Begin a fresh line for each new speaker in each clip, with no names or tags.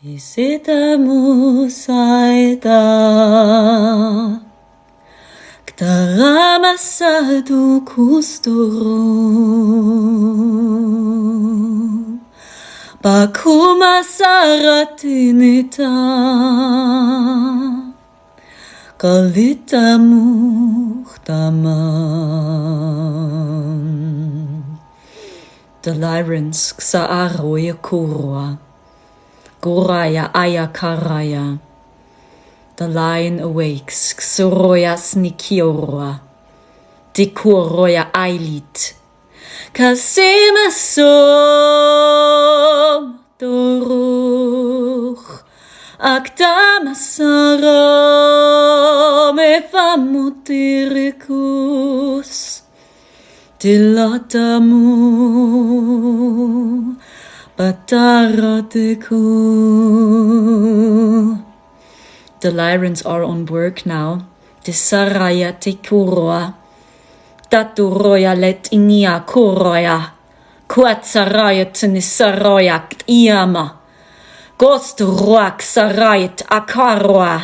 Visitamos aida Ktara masadu kusturo Bakuma saratinita Kalita muhtaman The Lyrans sa aroya kurwa Goraya ayakaraya. The lion awakes, xoroya snikiorwa. Dikuroya ailit. Kasima som turuch. Aktamasara mefamutirikus. Dilatamu. The Lyrans are on work now. Disaraya tekuroa. Taturoya let inia kuroya. Kuatsaraya tinisaroya iyama. Gostruak sarayat akaroa.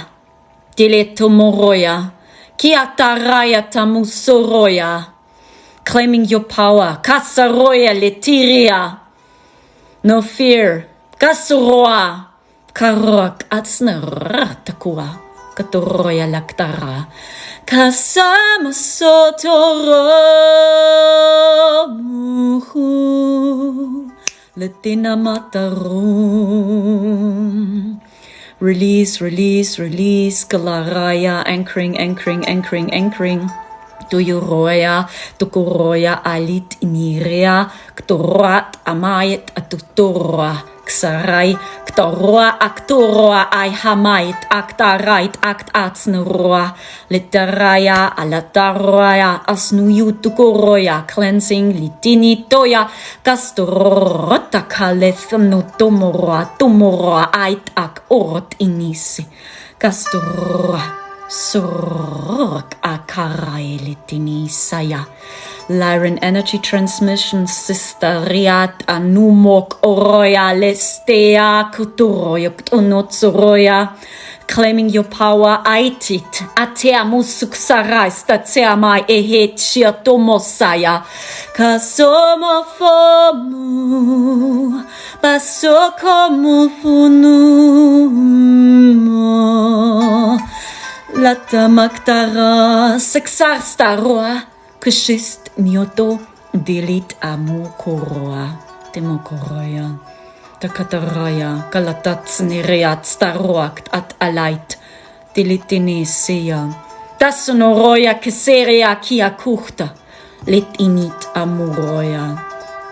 Diletomoroya. Kiataraya tamusoroya. Claiming your power. Kasaroya letiria. No fear. Kasuroa. Karok atsnara takua. Katoroya laktara. Kasama sotoro muhu. Latina matarum. Release, release, release. Galaraya. Anchoring, anchoring, anchoring, anchoring. Tuyuroya, tukuroya, alit inirea, ktorat, amayet, atutura, ksarai, ktoroa, aktoroa, ay hamayet, aktarait, aktatsnoroa, litaraya, alataroya, asnuyu, tukuroya, cleansing, litini, toya, kastorota, kalethno, tumoroa, ait, ak, orot, inisi, kastorora. Sorok akaraelitini saya. Lyran energy transmission sisteriat anumok oroya lestea kuturoyok unotsoroya. Claiming your power aitit atea musuksarai statea mai ehet shiatomosaya. Kasomo fomu basokomu funumo. Lata maktara seksar staroa kushist nyoto dilit amu koroa demokoroya takataraya kalatats nereat staroakt at alait dilitinesia tasonoroya keseria kia kuhta lit init amuroya.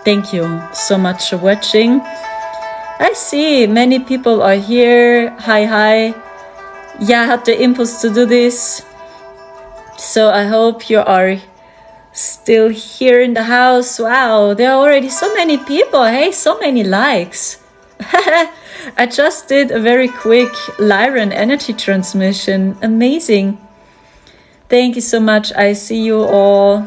Thank you so much for watching. I see many people are here. Hi. Yeah, I had the impulse to do this. So I hope you are still here in the house. Wow, there are already so many people. Hey, so many likes. I just did a very quick Lyran energy transmission. Amazing. Thank you so much. I see you all.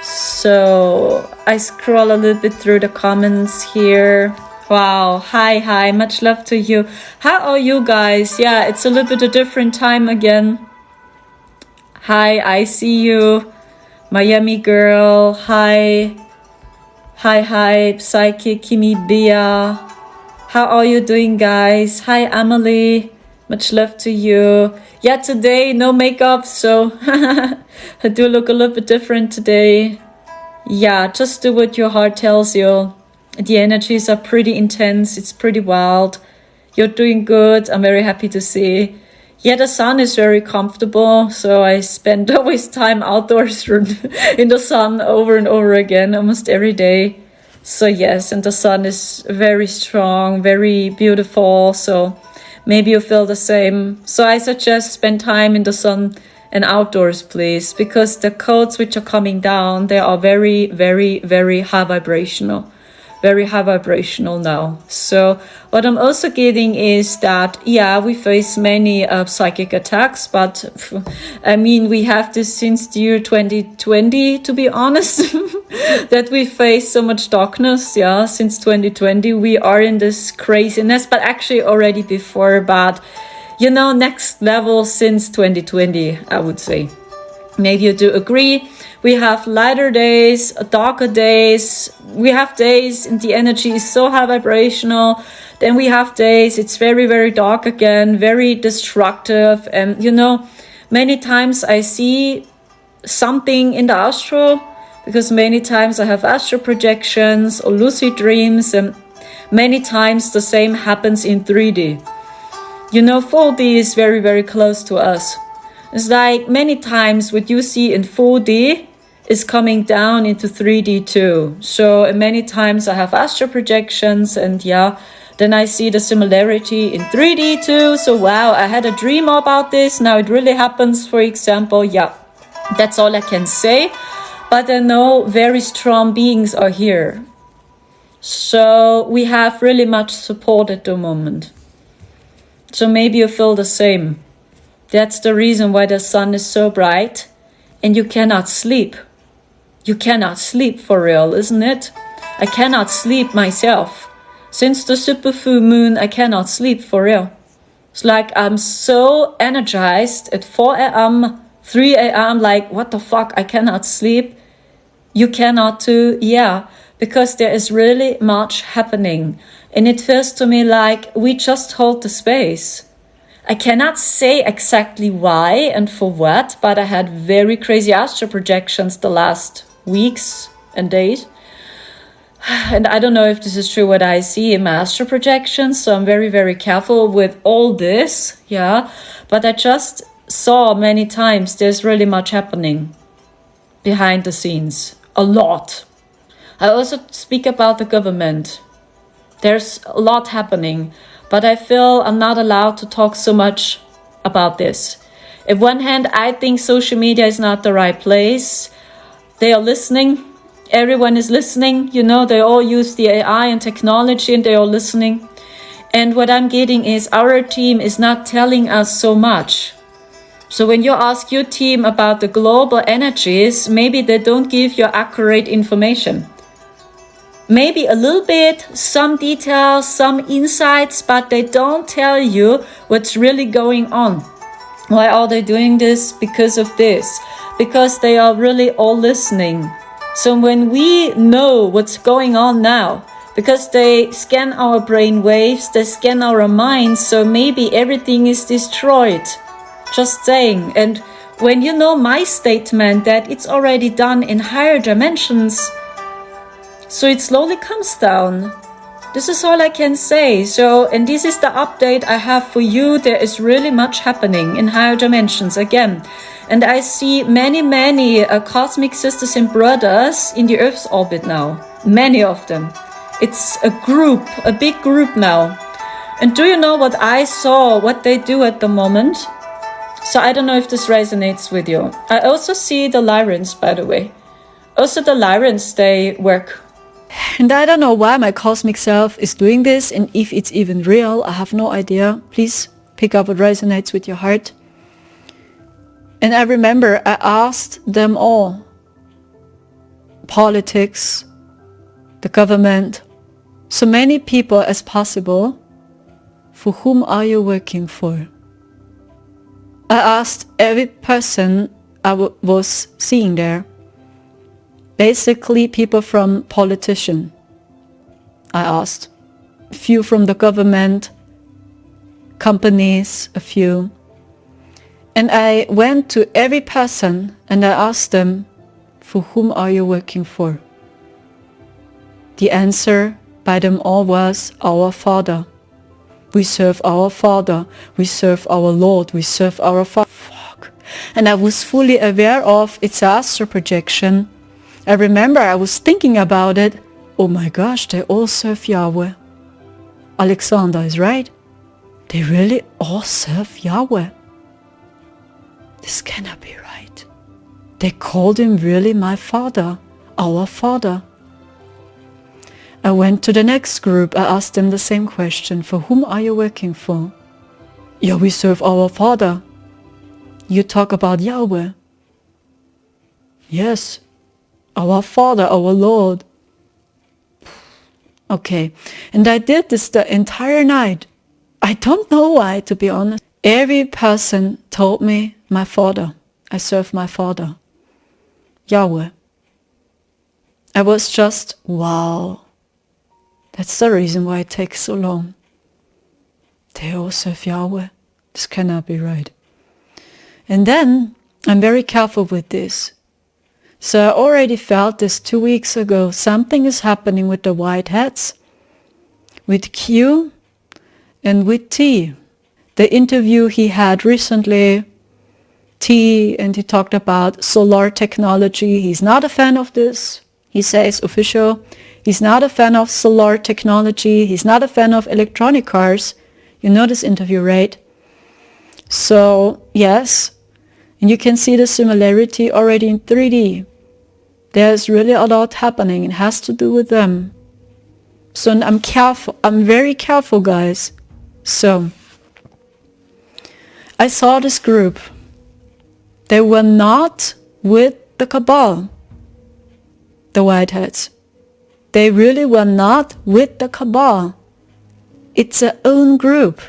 So I scroll a little bit through the comments here. Wow, hi, much love to you. How are you guys? Yeah, it's a little bit a different time again. Hi, I see you. Miami girl, hi. Hi, Psychic, Kimi Bia. How are you doing, guys? Hi, Emily. Much love to you. Yeah, today, no makeup, so I do look a little bit different today. Yeah, just do what your heart tells you. The energies are pretty intense. It's pretty wild. You're doing good. I'm very happy to see. Yeah, the sun is very comfortable. So I spend always time outdoors in the sun over and over again, almost every day. So yes, and the sun is very strong, very beautiful. So maybe you feel the same. So I suggest spend time in the sun and outdoors, please, because the codes which are coming down, they are very, very, very high vibrational. very high vibrational now. So what I'm also getting is that, yeah, we face many psychic attacks, but I mean, we have this since the year 2020, to be honest, that we face so much darkness. Yeah, since 2020, we are in this craziness, but actually already before, but you know, next level since 2020, I would say. Maybe you do agree. We have lighter days, darker days. We have days and the energy is so high vibrational. Then we have days it's very, very dark again, very destructive. And, you know, many times I see something in the astral, because many times I have astral projections or lucid dreams, and many times the same happens in 3D. You know, 4D is very, very close to us. It's like many times what you see in 4D is coming down into 3D too. So many times I have astral projections, and yeah, then I see the similarity in 3D too. So wow, I had a dream about this. Now it really happens, for example. Yeah, that's all I can say. But I know very strong beings are here. So we have really much support at the moment. So maybe you feel the same. That's the reason why the sun is so bright and you cannot sleep. You cannot sleep for real, isn't it? I cannot sleep myself. Since the super full moon, I cannot sleep for real. It's like I'm so energized at 4 a.m., 3 a.m., like what the fuck, I cannot sleep. You cannot too, yeah, because there is really much happening. And it feels to me like we just hold the space. I cannot say exactly why and for what, but I had very crazy astral projections the last weeks and days. And I don't know if this is true what I see in my astral projections, so I'm very, very careful with all this, yeah. But I just saw many times there's really much happening behind the scenes, a lot. I also speak about the government. There's a lot happening, but I feel I'm not allowed to talk so much about this. On one hand, I think social media is not the right place. They are listening. Everyone is listening. You know, they all use the AI and technology and they're all listening. And what I'm getting is our team is not telling us so much. So when you ask your team about the global energies, maybe they don't give you accurate information. Maybe a little bit, some details, some insights, but they don't tell you what's really going on. Why are they doing this? Because of this. Because they are really all listening. So when we know what's going on now, because they scan our brain waves, they scan our minds, so maybe everything is destroyed. Just saying. And when you know my statement that it's already done in higher dimensions, so it slowly comes down. This is all I can say. So, and this is the update I have for you. There is really much happening in higher dimensions again. And I see many, many cosmic sisters and brothers in the Earth's orbit now. Many of them. It's a group, a big group now. And do you know what I saw, what they do at the moment? So I don't know if this resonates with you. I also see the Lyrans, by the way. Also the Lyrans, they work. And I don't know why my cosmic self is doing this, and if it's even real, I have no idea. Please pick up what resonates with your heart. And I remember I asked them all, politics, the government, so many people as possible, for whom are you working for? I asked every person I was seeing there. Basically, people from politician. I asked. A few from the government, companies, a few. And I went to every person and I asked them, for whom are you working for? The answer by them all was, our Father. We serve our Father. We serve our Lord. We serve our Father. Fuck. And I was fully aware of it's an astral projection. I remember I was thinking about it. Oh my gosh, they all serve Yahweh. Alexander is right. They really all serve Yahweh. This cannot be right. They called him really my Father, our Father. I went to the next group. I asked them the same question. For whom are you working for? Yeah, we serve our Father. You talk about Yahweh. Yes, our Father, our Lord. Okay, and I did this the entire night. I don't know why, to be honest. Every person told me, my Father. I serve my Father, Yahweh. I was just, wow. That's the reason why it takes so long. They all serve Yahweh. This cannot be right. And then, I'm very careful with this. So I already felt this 2 weeks ago. Something is happening with the white hats, with Q and with T. The interview he had recently, T, and he talked about solar technology. He's not a fan of this. He says official. He's not a fan of solar technology. He's not a fan of electronic cars. You know this interview, right? So, yes. And you can see the similarity already in 3D. There's really a lot happening. It has to do with them. So I'm careful. I'm very careful, guys. So, I saw this group. They were not with the cabal, the whiteheads. They really were not with the cabal. It's their own group.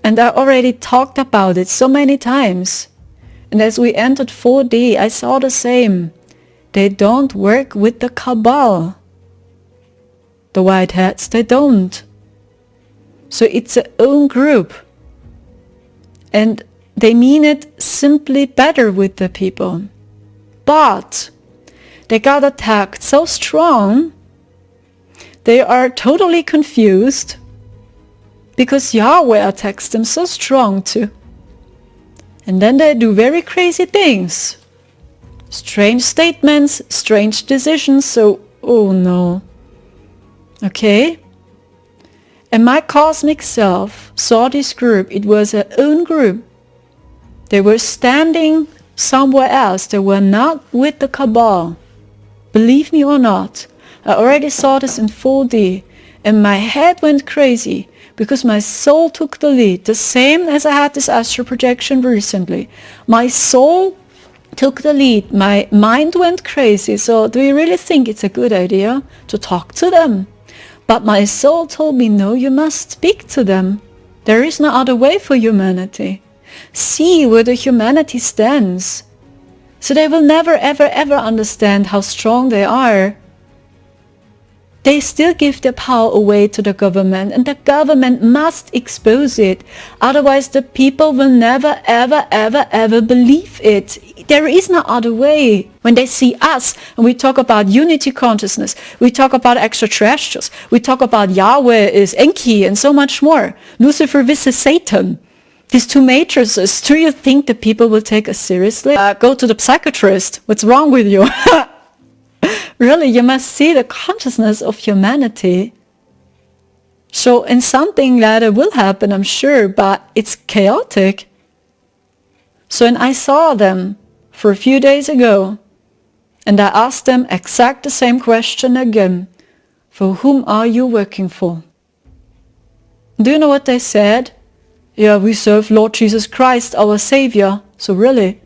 And I already talked about it so many times. And as we entered 4D, I saw the same. They don't work with the cabal. The whiteheads, they don't. So it's their own group. And they mean it simply better with the people. But they got attacked so strong, they are totally confused because Yahweh attacks them so strong too. And then they do very crazy things. Strange statements, strange decisions, so, oh no. Okay? And my cosmic self saw this group. It was their own group. They were standing somewhere else. They were not with the cabal. Believe me or not, I already saw this in 4D, and my head went crazy because my soul took the lead, the same as I had this astral projection recently. My soul took the lead, my mind went crazy, so do you really think it's a good idea to talk to them? But my soul told me, no, you must speak to them. There is no other way for humanity. See where the humanity stands. So they will never ever ever understand how strong they are. They still give their power away to the government, and the government must expose it. Otherwise the people will never ever ever ever believe it. There is no other way. When they see us and we talk about unity consciousness, we talk about extraterrestrials, we talk about Yahweh is Enki and so much more. Lucifer versus Satan. These two matrices, do you think the people will take us seriously? Go to the psychiatrist. What's wrong with you? Really, you must see the consciousness of humanity. So, and something later will happen, I'm sure, but it's chaotic. So, and I saw them for a few days ago, and I asked them exact the same question again. For whom are you working for? Do you know what they said? Yeah, we serve Lord Jesus Christ, our Savior. So really?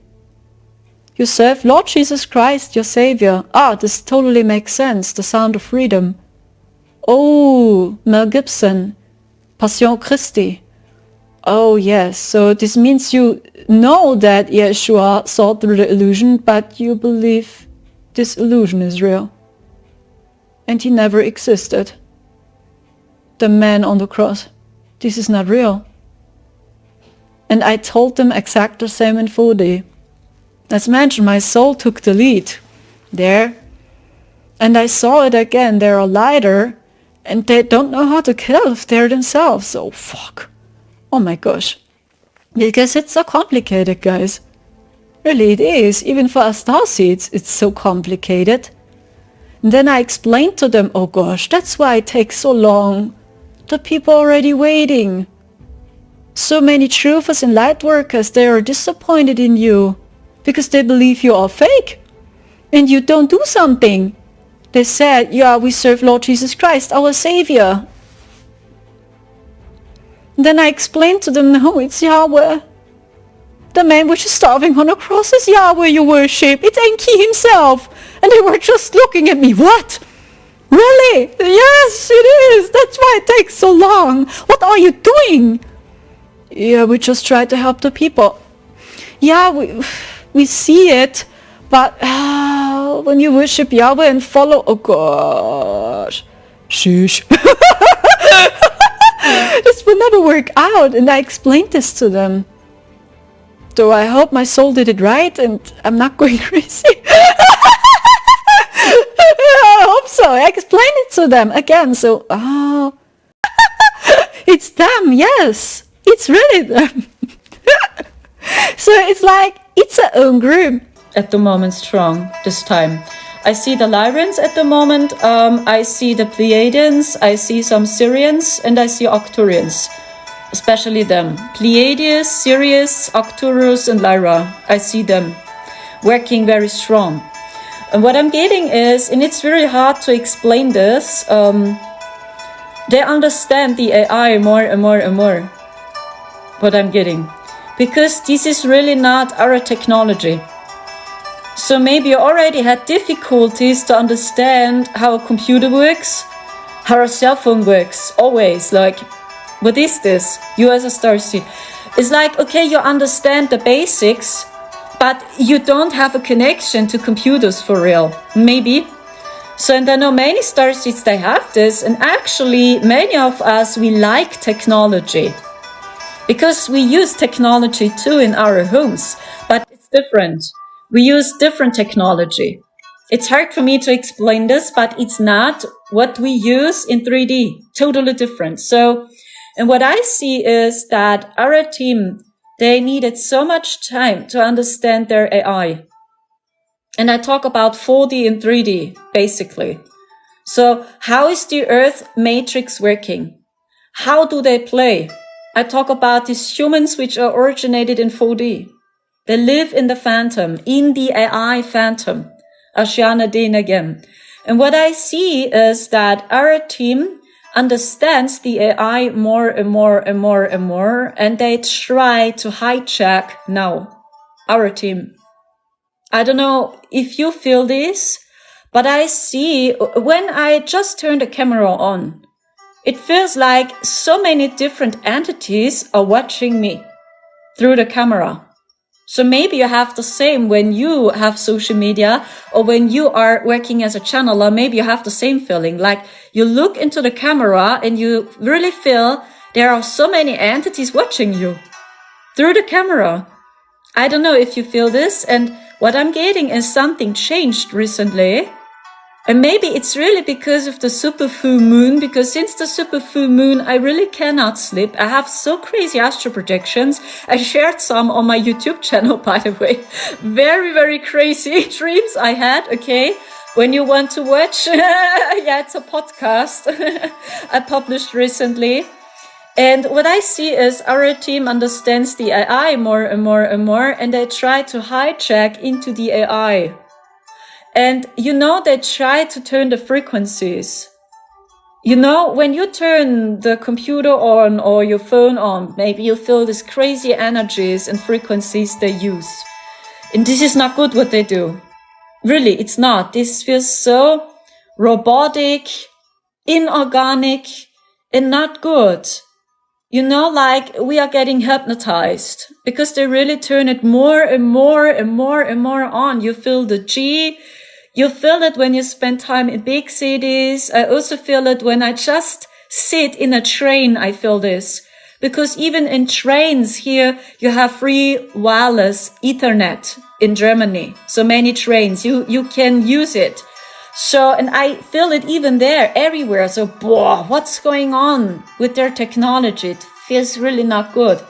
You serve Lord Jesus Christ, your Savior. Ah, this totally makes sense. The sound of freedom. Oh, Mel Gibson. Passion Christi. Oh yes, so this means you know that Yeshua saw through the illusion, but you believe this illusion is real. And he never existed. The man on the cross. This is not real. And I told them exactly the same in 4D. As mentioned, my soul took the lead there. And I saw it again. They're a lighter, and they don't know how to kill if they're themselves. Oh, fuck. Oh my gosh. Because it's so complicated, guys. Really, it is. Even for us starseeds, it's so complicated. And then I explained to them, oh gosh, that's why it takes so long. The people are already waiting. So many truthers and light workers, they are disappointed in you because they believe you are fake and you don't do something. They said, yeah, we serve Lord Jesus Christ, our Savior. Then I explained to them, no, it's Yahweh. The man which is starving on a cross is Yahweh you worship. It's Enki himself. And they were just looking at me. What? Really? Yes, it is. That's why it takes so long. What are you doing? Yeah, we just try to help the people. Yeah, we see it. But when you worship Yahweh and follow... Oh, gosh. Sheesh. This will never work out. And I explained this to them. So I hope my soul did it right and I'm not going crazy. I hope so. I explained it to them again. So, it's them. Yes, it's really them. So it's like, it's our own group. At the moment, strong this time. I see the Lyrans at the moment. I see the Pleiadians. I see some Syrians and I see Arcturians. Especially them. Pleiades, Sirius, Arcturus and Lyra. I see them working very strong. And what I'm getting is, and it's very hard to explain this, they understand the AI more and more and more. What I'm getting. Because this is really not our technology. So maybe you already had difficulties to understand how a computer works, how a cell phone works, always, like, what is this? You as a starseed. It's like, okay, you understand the basics, but you don't have a connection to computers for real. Maybe. So, and I know many starseeds, they have this, and actually many of us, we like technology. Because we use technology too in our homes, but it's different. We use different technology. It's hard for me to explain this, but it's not what we use in 3D. Totally different. So, and what I see is that our team, they needed so much time to understand their AI. And I talk about 4D and 3D, basically. So how is the Earth matrix working? How do they play? I talk about these humans which are originated in 4D. They live in the phantom, in the AI phantom. Ashana Din again. And what I see is that our team understands the AI more and more and more and more, and they try to hijack now our team. I don't know if you feel this, but I see when I just turn the camera on, it feels like so many different entities are watching me through the camera. So maybe you have the same when you have social media or when you are working as a channeler, maybe you have the same feeling. Like you look into the camera and you really feel there are so many entities watching you through the camera. I don't know if you feel this, and what I'm getting is something changed recently. And maybe it's really because of the super full moon, because since the super full moon, I really cannot sleep. I have so crazy astral projections. I shared some on my YouTube channel, by the way. Very, very crazy dreams I had, okay? When you want to watch, yeah, it's a podcast I published recently. And what I see is our team understands the AI more and more and more, and they try to hijack into the AI. And, you know, they try to turn the frequencies. You know, when you turn the computer on or your phone on, maybe you feel these crazy energies and frequencies they use. And this is not good what they do. Really, it's not. This feels so robotic, inorganic, and not good. You know, like we are getting hypnotized because they really turn it more and more and more and more on. You feel the G. You feel it when you spend time in big cities. I also feel it when I just sit in a train. I feel this because even in trains here, you have free wireless Ethernet in Germany. So many trains, you can use it. So, and I feel it even there, everywhere. So, what's going on with their technology? It feels really not good.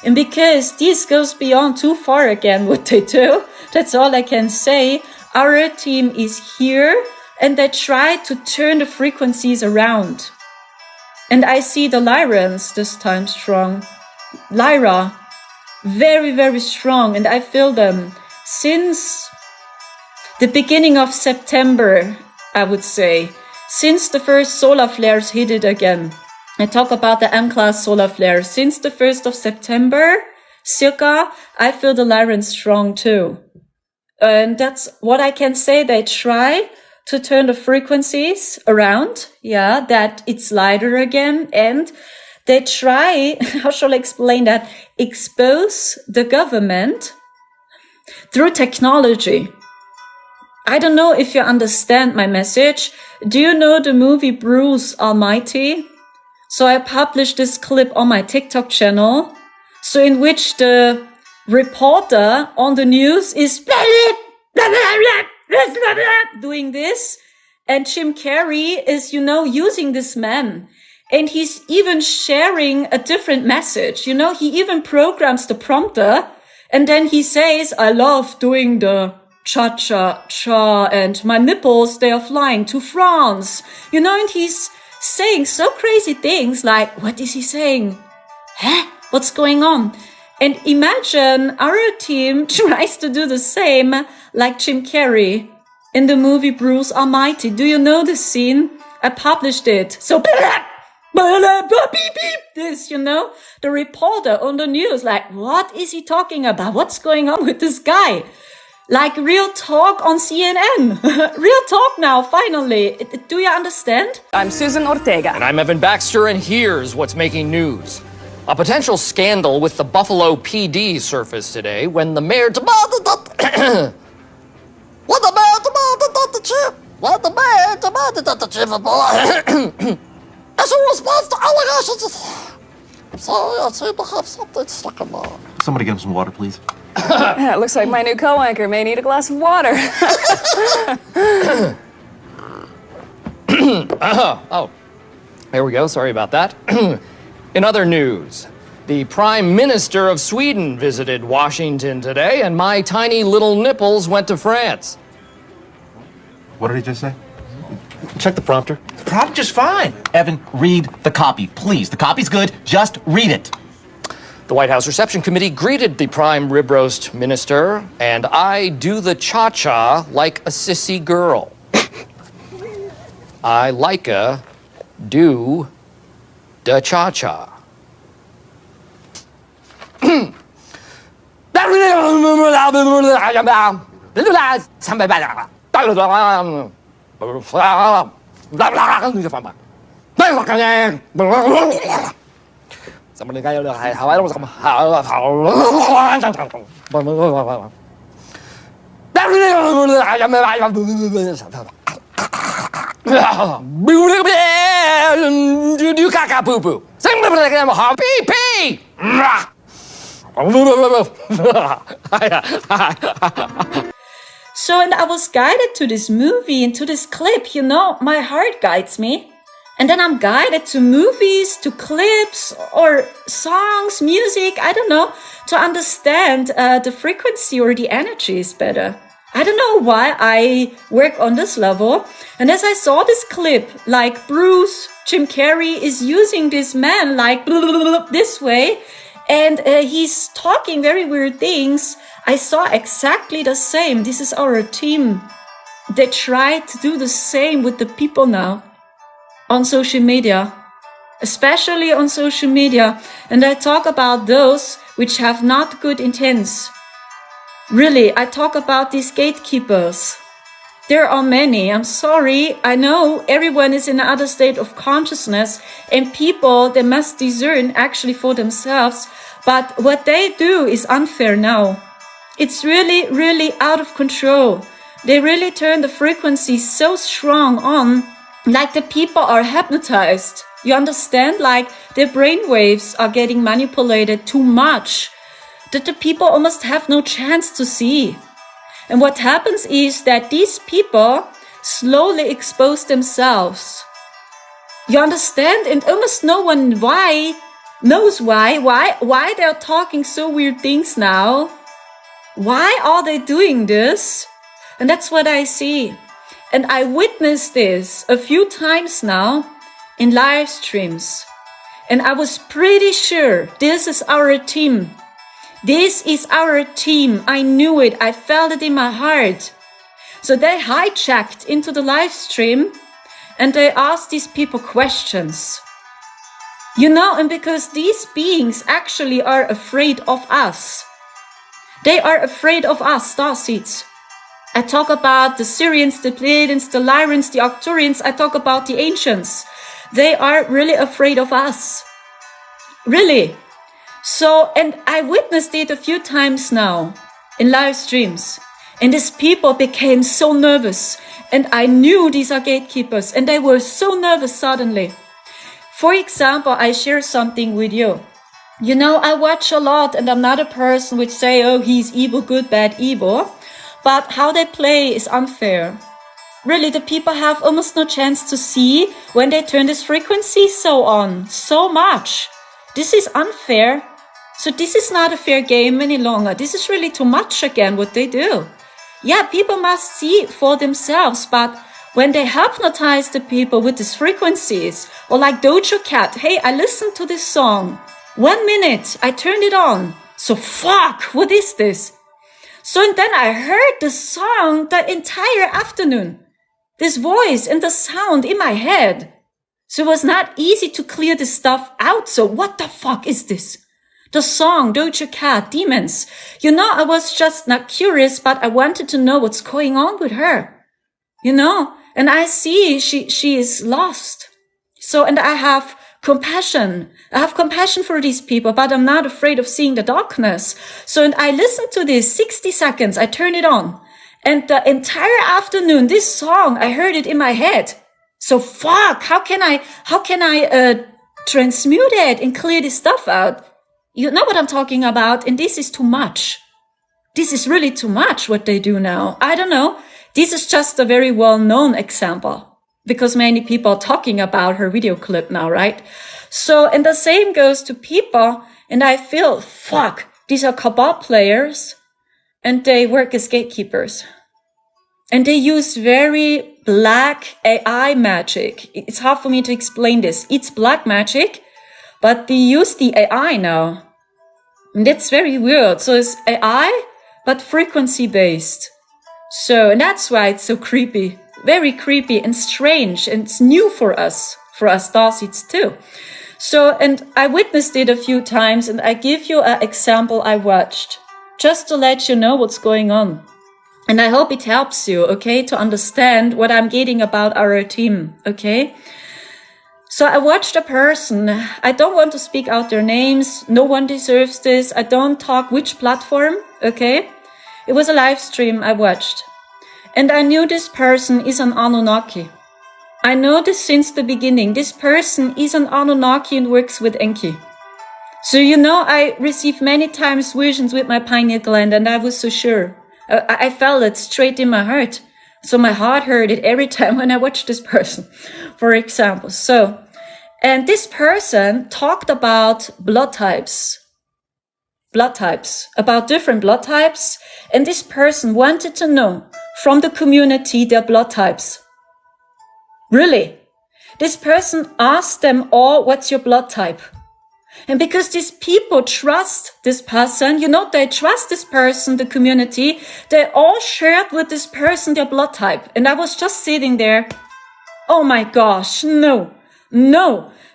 And because this goes beyond too far again, what they do, that's all I can say. Our team is here and they try to turn the frequencies around. And I see the Lyrans this time strong. Lyra, very, very strong. And I feel them since the beginning of September. I would say, since the first solar flares hit it again. I talk about the M-class solar flare. Since the 1st of September, circa, I feel the Lyran strong too. And that's what I can say. They try to turn the frequencies around. Yeah, that it's lighter again. And they try, how shall I explain that? Expose the government through technology. I don't know if you understand my message. Do you know the movie Bruce Almighty? So I published this clip on my TikTok channel. So in which the reporter on the news is doing this. And Jim Carrey is, using this man. And he's even sharing a different message. He even programs the prompter. And then he says, I love doing the cha-cha-cha and my nipples, they are flying to France. And he's saying so crazy things like, what is he saying? What's going on? And imagine our team tries to do the same like Jim Carrey in the movie Bruce Almighty. Do you know this scene? I published it. So this, the reporter on the news, like, what is he talking about? What's going on with this guy? Like real talk on CNN. Real talk now, finally. Do you understand?
I'm Susan Ortega.
And I'm Evan Baxter, and here's what's making news. A potential scandal with the Buffalo PD surfaced today when the mayor demanded that the chief as a response to allegations. I'm sorry, I seem to have something stuck in my...
Somebody get him some water, please.
Yeah, it looks like my new co-anchor may need a glass of water.
Oh, there we go. Sorry about that. In other news, the Prime Minister of Sweden visited Washington today, and my tiny little nipples went to France.
What did he just say?
Check the prompter.
The prompter's fine. Evan, read the copy, please. The copy's good. Just read it.
The White House Reception Committee greeted the Prime Rib Roast Minister, and I do the cha-cha like a sissy girl. I like a do the cha-cha. Somebody got how I do caca poo poo. Pee.
So, and I was guided to this movie and to this clip, my heart guides me. And then I'm guided to movies, to clips, or songs, music, I don't know, to understand the frequency or the energies better. I don't know why I work on this level. And as I saw this clip, like Jim Carrey is using this man like this way, and he's talking very weird things. I saw exactly the same. This is our team. They try to do the same with the people now. On social media, especially on social media. And I talk about those which have not good intents. Really, I talk about these gatekeepers. There are many. I'm sorry. I know everyone is in another state of consciousness and people, they must discern actually for themselves. But what they do is unfair now. It's really, really out of control. They really turn the frequency so strong on. Like the people are hypnotized. You understand? Like their brainwaves are getting manipulated too much. That the people almost have no chance to see. And what happens is that these people slowly expose themselves. You understand? And almost no one knows why they're talking so weird things now. Why are they doing this? And that's what I see. And I witnessed this a few times now in live streams. And I was pretty sure this is our team. This is our team. I knew it. I felt it in my heart. So they hijacked into the live stream and they asked these people questions. You know, and because these beings actually are afraid of us. They are afraid of us, starseeds. I talk about the Syrians, the Pleiadians, the Lyrans, the Arcturians. I talk about the ancients. They are really afraid of us. Really. So, and I witnessed it a few times now in live streams. And these people became so nervous. And I knew these are gatekeepers. And they were so nervous suddenly. For example, I share something with you. You know, I watch a lot and I'm not a person which say, oh, he's evil, good, bad, evil. But how they play is unfair. Really, the people have almost no chance to see when they turn this frequency so on. So much. This is unfair. So this is not a fair game any longer. This is really too much again, what they do. Yeah, people must see it for themselves, but when they hypnotize the people with these frequencies, or like Doja Cat, hey, I listened to this song. 1 minute, I turned it on. So fuck, what is this? So and then I heard the song the entire afternoon. This voice and the sound in my head. So it was not easy to clear this stuff out. So what the fuck is this? The song, Doja Cat, Demons. You know, I was just not curious, but I wanted to know what's going on with her. You know, and I see she is lost. So, and I have compassion. I have compassion for these people, but I'm not afraid of seeing the darkness. So, and I listened to this 60 seconds. I turned it on. And the entire afternoon, this song, I heard it in my head. So fuck, how can I transmute it and clear this stuff out? You know what I'm talking about? And this is too much. This is really too much what they do now. I don't know. This is just a very well-known example because many people are talking about her video clip now, right? So, and the same goes to people. And I feel, fuck, these are cabal players and they work as gatekeepers. And they use very black AI magic. It's hard for me to explain this. It's black magic, but they use the AI now. And that's very weird. So it's AI, but frequency based. So, and that's why it's so creepy, very creepy and strange. And it's new for us starseeds too. So, and I witnessed it a few times and I give you an example I watched just to let you know what's going on. And I hope it helps you, okay, to understand what I'm getting about our team, okay? So I watched a person. I don't want to speak out their names. No one deserves this. I don't talk which platform, okay? It was a live stream I watched. And I knew this person is an Anunnaki. I know this since the beginning. This person is an Anunnaki and works with Enki. So, you know, I received many times visions with my pineal gland and I was so sure. I felt it straight in my heart. So my heart heard it every time when I watched this person, for example. So, and this person talked about blood types, about different blood types. And this person wanted to know from the community their blood types. Really? This person asked them all, what's your blood type? And because these people trust this person, you know, they trust this person, the community, they all shared with this person their blood type. And I was just sitting there. Oh my gosh, no,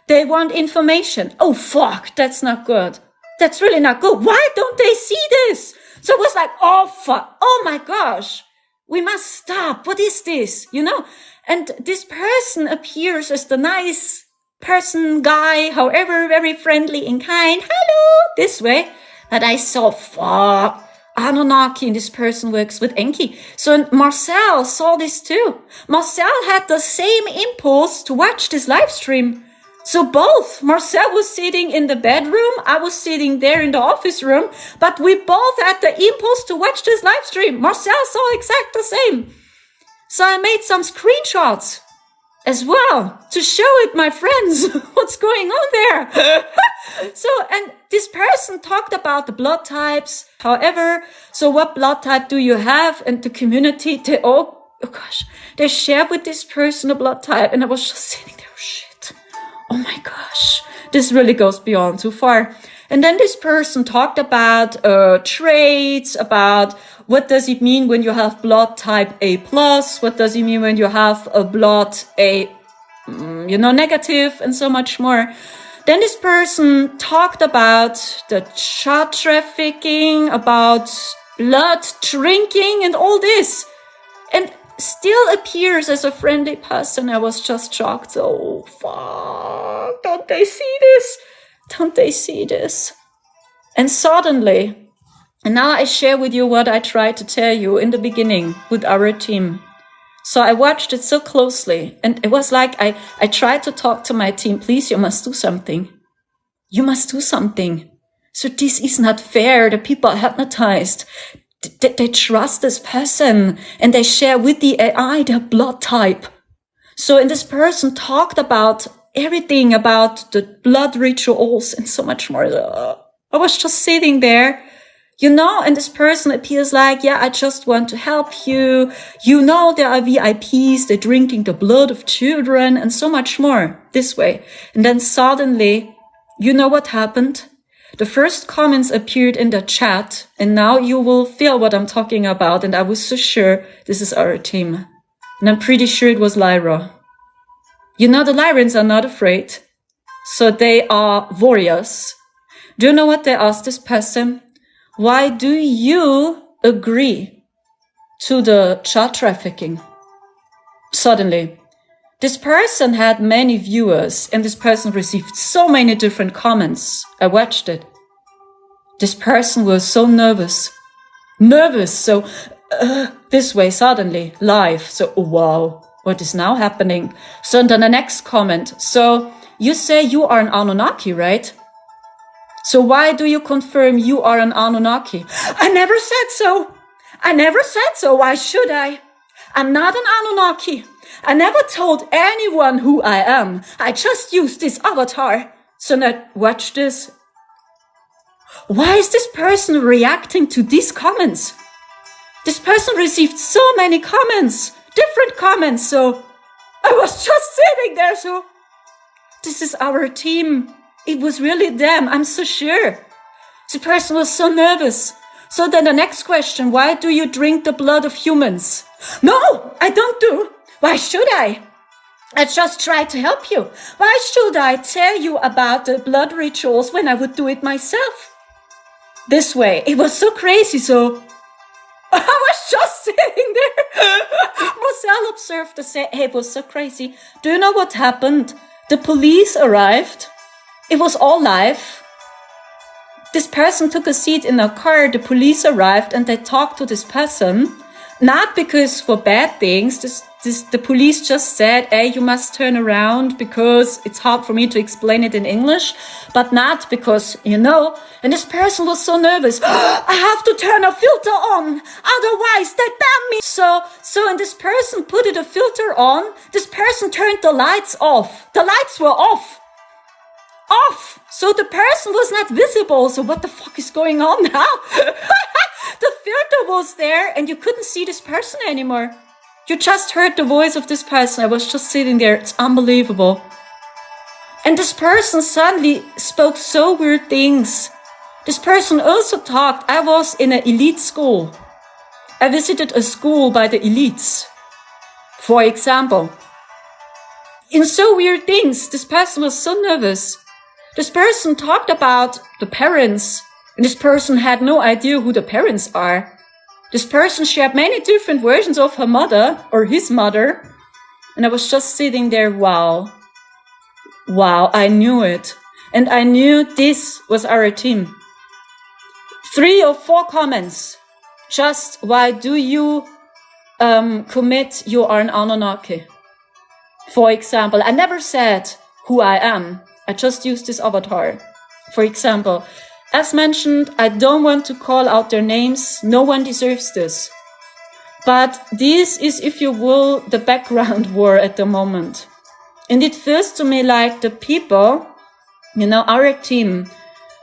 they want information. Oh fuck, that's not good. That's really not good. Why don't they see this? So it was like, oh fuck, oh my gosh, we must stop. What is this? You know, and this person appears as the nice person, guy, however, very friendly and kind. Hello, this way. But I saw, fuck, Anunnaki, and this person works with Enki. So Marcel saw this too. Marcel had the same impulse to watch this live stream. So both, Marcel was sitting in the bedroom, I was sitting there in the office room, but we both had the impulse to watch this live stream. Marcel saw exactly the same. So I made some screenshots as well to show it my friends what's going on there. So, and this person talked about the blood types. However, so what blood type do you have? And the community, they all, oh gosh, they shared with this person a blood type. And I was just sitting there, oh shit. Oh my gosh. this really goes beyond too far. And then this person talked about traits, about what does it mean when you have blood type A+, what does it mean when you have a blood A, negative, and so much more. Then this person talked about the child trafficking, about blood drinking and all this. And still appears as a friendly person. I was just shocked. Oh, fuck. Don't they see this? Don't they see this? And suddenly, and now I share with you what I tried to tell you in the beginning with our team. So I watched it so closely, and it was like I tried to talk to my team, please, you must do something. You must do something. So this is not fair. The people are hypnotized. They trust this person, and they share with the AI their blood type. So, and this person talked about everything about the blood rituals and so much more. I was just sitting there. And this person appears like, yeah, I just want to help you. There are VIPs, they're drinking the blood of children and so much more this way. And then suddenly, you know what happened? The first comments appeared in the chat, and now you will feel what I'm talking about. And I was so sure this is our team. And I'm pretty sure it was Lyra. The Lyrans are not afraid. So they are warriors. Do you know what they asked this person? Why do you agree to the child trafficking? Suddenly, this person had many viewers, and this person received so many different comments. I watched it. This person was so nervous. So this way suddenly, live. So, oh, wow, what is now happening? So then the next comment. So you say you are an Anunnaki, right? So why do you confirm you are an Anunnaki? I never said so. Why should I? I'm not an Anunnaki. I never told anyone who I am. I just used this avatar. So now watch this. Why is this person reacting to these comments? This person received so many comments, different comments. So I was just sitting there. So this is our team. It was really them. I'm so sure. The person was so nervous. So then the next question, why do you drink the blood of humans? No, I don't do. Why should I? I just try to help you. Why should I tell you about the blood rituals when I would do it myself? This way. It was so crazy. So I was just sitting there. Marcel observed the say, hey, it was so crazy. Do you know what happened? The police arrived. It was all live. This person took a seat in a car. The police arrived and they talked to this person. Not because for bad things. The police just said, hey, you must turn around because it's hard for me to explain it in English. But not because, And this person was so nervous. I have to turn a filter on. Otherwise, they ban me. So, and this person put a filter on. This person turned the lights off. The lights were off. So the person was not visible. So what the fuck is going on now? The filter was there and you couldn't see this person anymore. You just heard the voice of this person. I was just sitting there. It's unbelievable. And this person suddenly spoke so weird things. This person also talked. I was in an elite school. I visited a school by the elites. For example, in so weird things, this person was so nervous. This person talked about the parents, and this person had no idea who the parents are. This person shared many different versions of her mother or his mother, and I was just sitting there, wow, I knew it. And I knew this was our team. 3 or 4 comments. Just, why do you commit you are an Anunnaki? For example, I never said who I am. I just used this avatar. For example, as mentioned, I don't want to call out their names. No one deserves this. But this is, if you will, the background war at the moment. And it feels to me like the people, our team,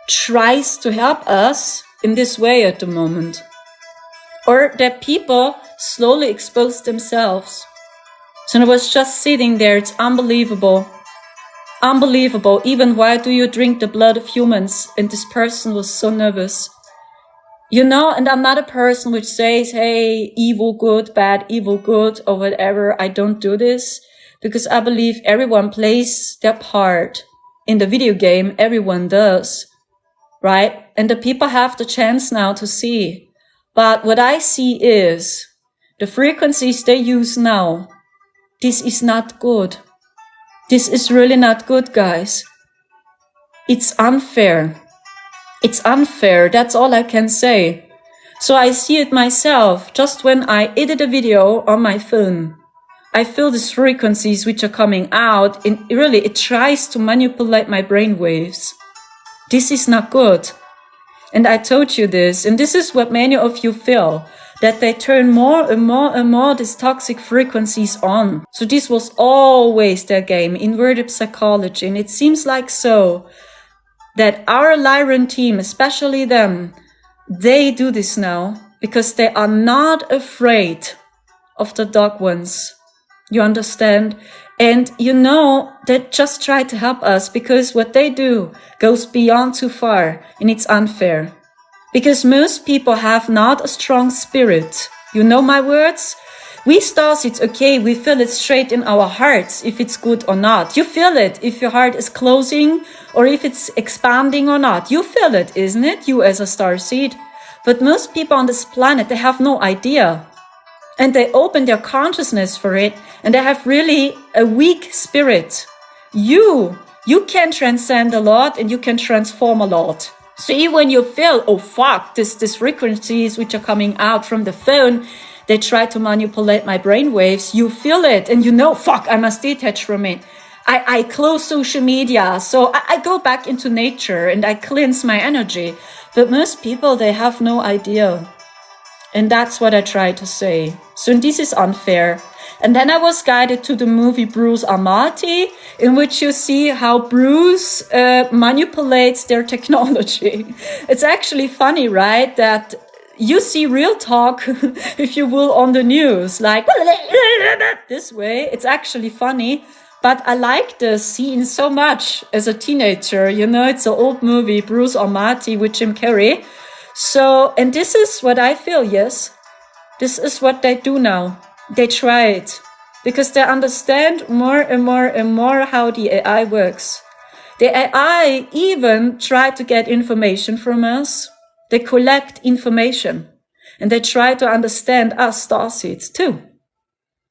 tries to help us in this way at the moment. Or that people slowly expose themselves. So I was just sitting there. It's unbelievable. Unbelievable. Even why do you drink the blood of humans? And this person was so nervous. You know, and I'm not a person which says, hey, evil good, bad, evil good, or whatever. I don't do this because I believe everyone plays their part in the video game. Everyone does, right? And the people have the chance now to see. But what I see is the frequencies they use now. This is not good. This is really not good, guys. It's unfair. It's unfair. That's all I can say. So I see it myself. Just when I edit a video on my phone, I feel these frequencies which are coming out, and really it tries to manipulate my brain waves. This is not good. And I told you this, and this is what many of you feel, that they turn more and more and more these toxic frequencies on. So this was always their game, inverted psychology. And it seems like so that our Lyran team, especially them, they do this now because they are not afraid of the dark ones. You understand? And you know, they just try to help us because what they do goes beyond too far, and it's unfair. Because most people have not a strong spirit. You know my words? We stars, it's okay. We feel it straight in our hearts if it's good or not. You feel it if your heart is closing or if it's expanding or not. You feel it, isn't it? You as a starseed. But most people on this planet, they have no idea. And they open their consciousness for it. And they have really a weak spirit. You can transcend a lot and you can transform a lot. So even when you feel, oh fuck, these frequencies which are coming out from the phone, they try to manipulate my brain waves, you feel it and you know, fuck, I must detach from it. I close social media, so I go back into nature and I cleanse my energy. But most people, they have no idea. And that's what I try to say. So this is unfair. And then I was guided to the movie Bruce Almighty, in which you see how Bruce manipulates their technology. It's actually funny, right? That you see real talk, if you will, on the news, like this way. It's actually funny. But I like the scene so much as a teenager. You know, it's an old movie, Bruce Almighty with Jim Carrey. So, and this is what I feel, yes. This is what they do now. They try it because they understand more and more and more how the AI works. The AI even try to get information from us. They collect information and they try to understand us starseeds too.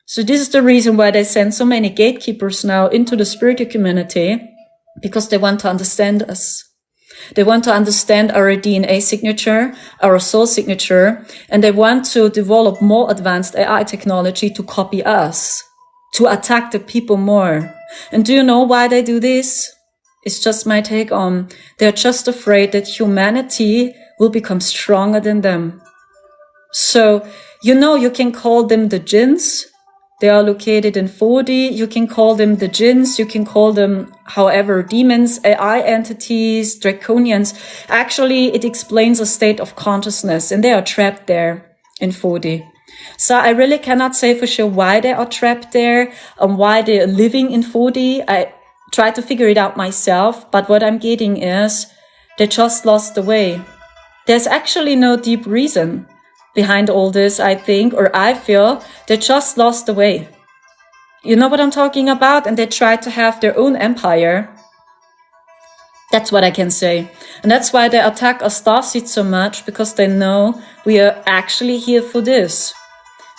So this is the reason why they send so many gatekeepers now into the spiritual community, because they want to understand us. They want to understand our DNA signature, our soul signature, and they want to develop more advanced AI technology to copy us, to attack the people more. And do you know why they do this? It's just my take on, they're just afraid that humanity will become stronger than them. So, you know, you can call them the jinns. They are located in 4D. You can call them the jinns. You can call them, however, demons, AI entities, draconians. Actually, it explains a state of consciousness, and they are trapped there in 4D. So I really cannot say for sure why they are trapped there and why they are living in 4D. I tried to figure it out myself, but what I'm getting is they just lost the way. There's actually no deep reason behind all this, I think, or I feel they just lost the way. You know what I'm talking about? And they tried to have their own empire. That's what I can say. And that's why they attack us starseeds so much, because they know we are actually here for this.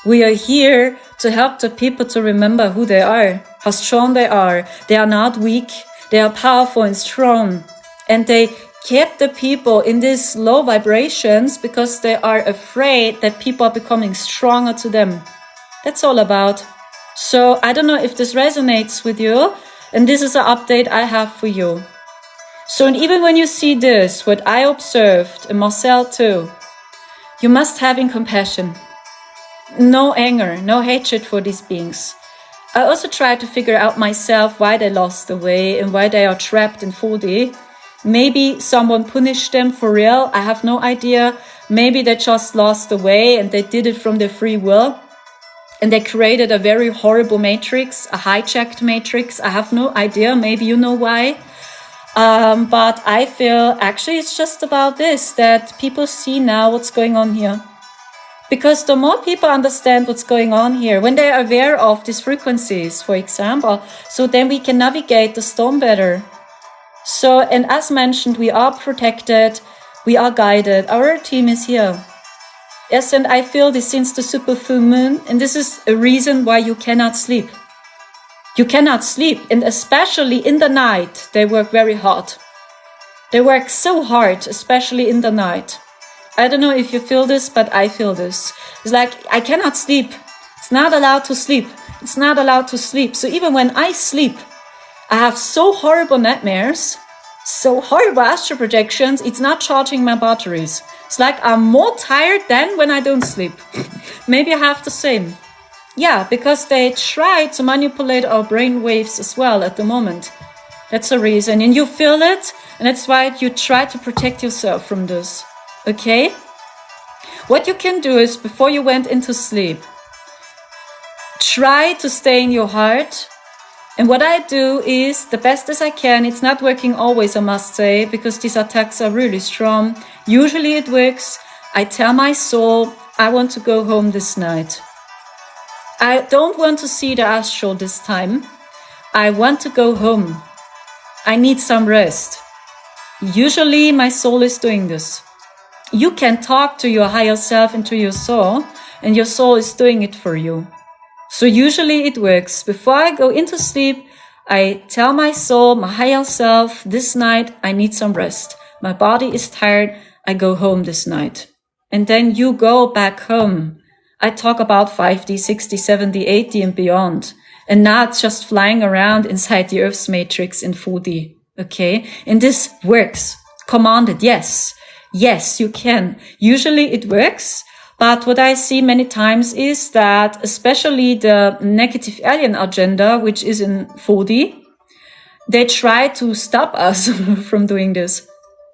We are here to help the people to remember who they are, how strong they are. They are not weak. They are powerful and strong. And they kept the people in these low vibrations because they are afraid that people are becoming stronger to them. That's all about. So I don't know if this resonates with you, and this is an update I have for you. So and even when you see this, what I observed, and Marcel too, you must have compassion. No anger, no hatred for these beings. I also tried to figure out myself why they lost the way and why they are trapped in 4D. Maybe someone punished them for real. I have no idea. Maybe they just lost the way and they did it from their free will. And they created a very horrible matrix, a hijacked matrix. I have no idea. Maybe you know why. But I feel actually it's just about this, that people see now what's going on here. Because the more people understand what's going on here, when they're aware of these frequencies, for example, so then we can navigate the storm better. So, and as mentioned, we are protected, we are guided, our team is here. Yes, and I feel this since the super full moon, and this is a reason why you cannot sleep. You cannot sleep, and especially in the night, they work very hard. They work so hard, especially in the night. I don't know if you feel this, but I feel this. It's like, I cannot sleep. It's not allowed to sleep. It's not allowed to sleep. So even when I sleep, I have so horrible nightmares, so horrible astral projections, it's not charging my batteries. It's like I'm more tired than when I don't sleep. Maybe I have the same. Yeah, because they try to manipulate our brain waves as well at the moment. That's the reason. And you feel it, and that's why you try to protect yourself from this. Okay? What you can do is, before you went into sleep, try to stay in your heart. And what I do is, the best as I can, it's not working always, I must say, because these attacks are really strong. Usually it works. I tell my soul, I want to go home this night. I don't want to see the astral this time. I want to go home. I need some rest. Usually my soul is doing this. You can talk to your higher self and to your soul, and your soul is doing it for you. So usually it works. Before I go into sleep, I tell my soul, my higher self, this night I need some rest. My body is tired. I go home this night. And then you go back home. I talk about 5D, 60, 70, 80 and beyond, and not just flying around inside the Earth's matrix in 4D. Okay. And this works. Commanded. Yes. Yes, you can. Usually it works. But what I see many times is that especially the negative alien agenda, which is in 4D, they try to stop us from doing this.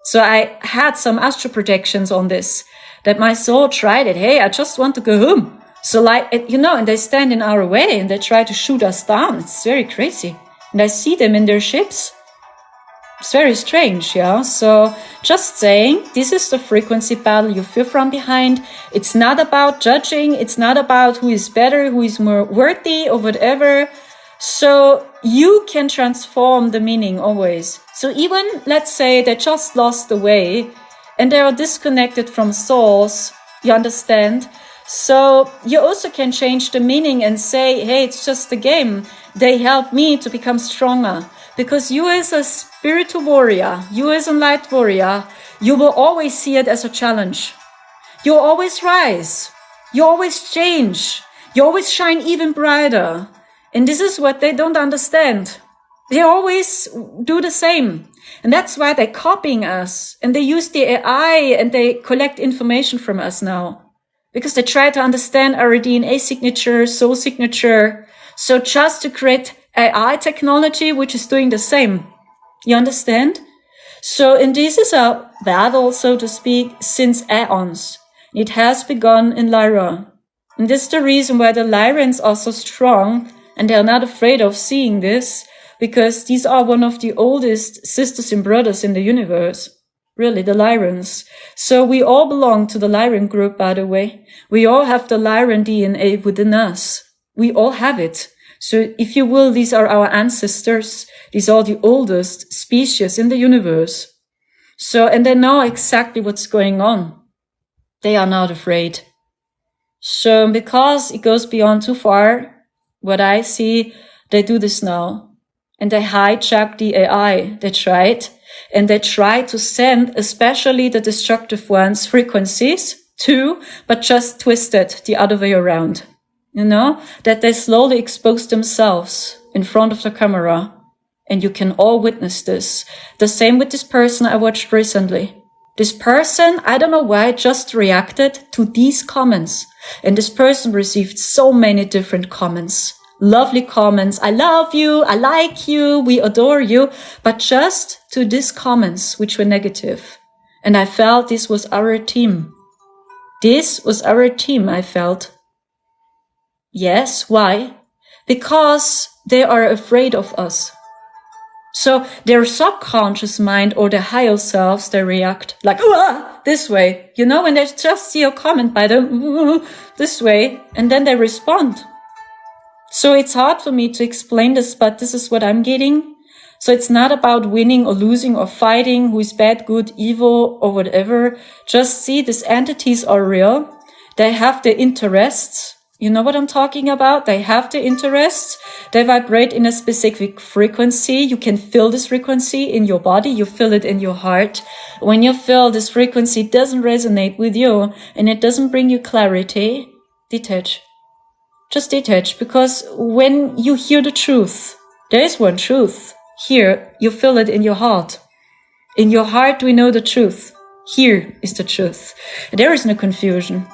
So I had some astral projections on this, that my soul tried it. Hey, I just want to go home. So like, and they stand in our way and they try to shoot us down. It's very crazy. And I see them in their ships. It's very strange, yeah? So just saying, this is the frequency battle you feel from behind. It's not about judging. It's not about who is better, who is more worthy or whatever. So you can transform the meaning always. So even, let's say they just lost the way and they are disconnected from souls, you understand? So you also can change the meaning and say, hey, it's just a game. They help me to become stronger. Because you as a spiritual warrior, you as a light warrior, you will always see it as a challenge. You always rise. You always change. You always shine even brighter. And this is what they don't understand. They always do the same. And that's why they're copying us. And they use the AI and they collect information from us now. Because they try to understand our DNA signature, soul signature. So just to create AI technology, which is doing the same. You understand? So, and this is a battle, so to speak, since aeons. It has begun in Lyran. And this is the reason why the Lyrans are so strong, and they are not afraid of seeing this, because these are one of the oldest sisters and brothers in the universe. Really, the Lyrans. So we all belong to the Lyran group, by the way. We all have the Lyran DNA within us. We all have it. So if you will, these are our ancestors. These are the oldest species in the universe. So, and they know exactly what's going on. They are not afraid. So because it goes beyond too far, what I see, they do this now. And they hijack the AI. They try it. And they try to send, especially the destructive ones, frequencies too, but just twisted the other way around. That they slowly expose themselves in front of the camera. And you can all witness this. The same with this person I watched recently. This person, I don't know why, just reacted to these comments. And this person received so many different comments. Lovely comments. I love you. I like you. We adore you. But just to these comments, which were negative. And I felt this was our team. This was our team, I felt. Yes, why? Because they are afraid of us. So their subconscious mind or their higher selves, they react like, this way. You know, when they just see a comment by them, this way, and then they respond. So it's hard for me to explain this, but this is what I'm getting. So it's not about winning or losing or fighting, who is bad, good, evil, or whatever. Just see these entities are real. They have their interests. You know what I'm talking about? They have their interests. They vibrate in a specific frequency. You can feel this frequency in your body. You feel it in your heart. When you feel this frequency doesn't resonate with you and it doesn't bring you clarity, detach. Just detach, because when you hear the truth, there is one truth. Here, you feel it in your heart. In your heart, we know the truth. Here is the truth. There is no confusion.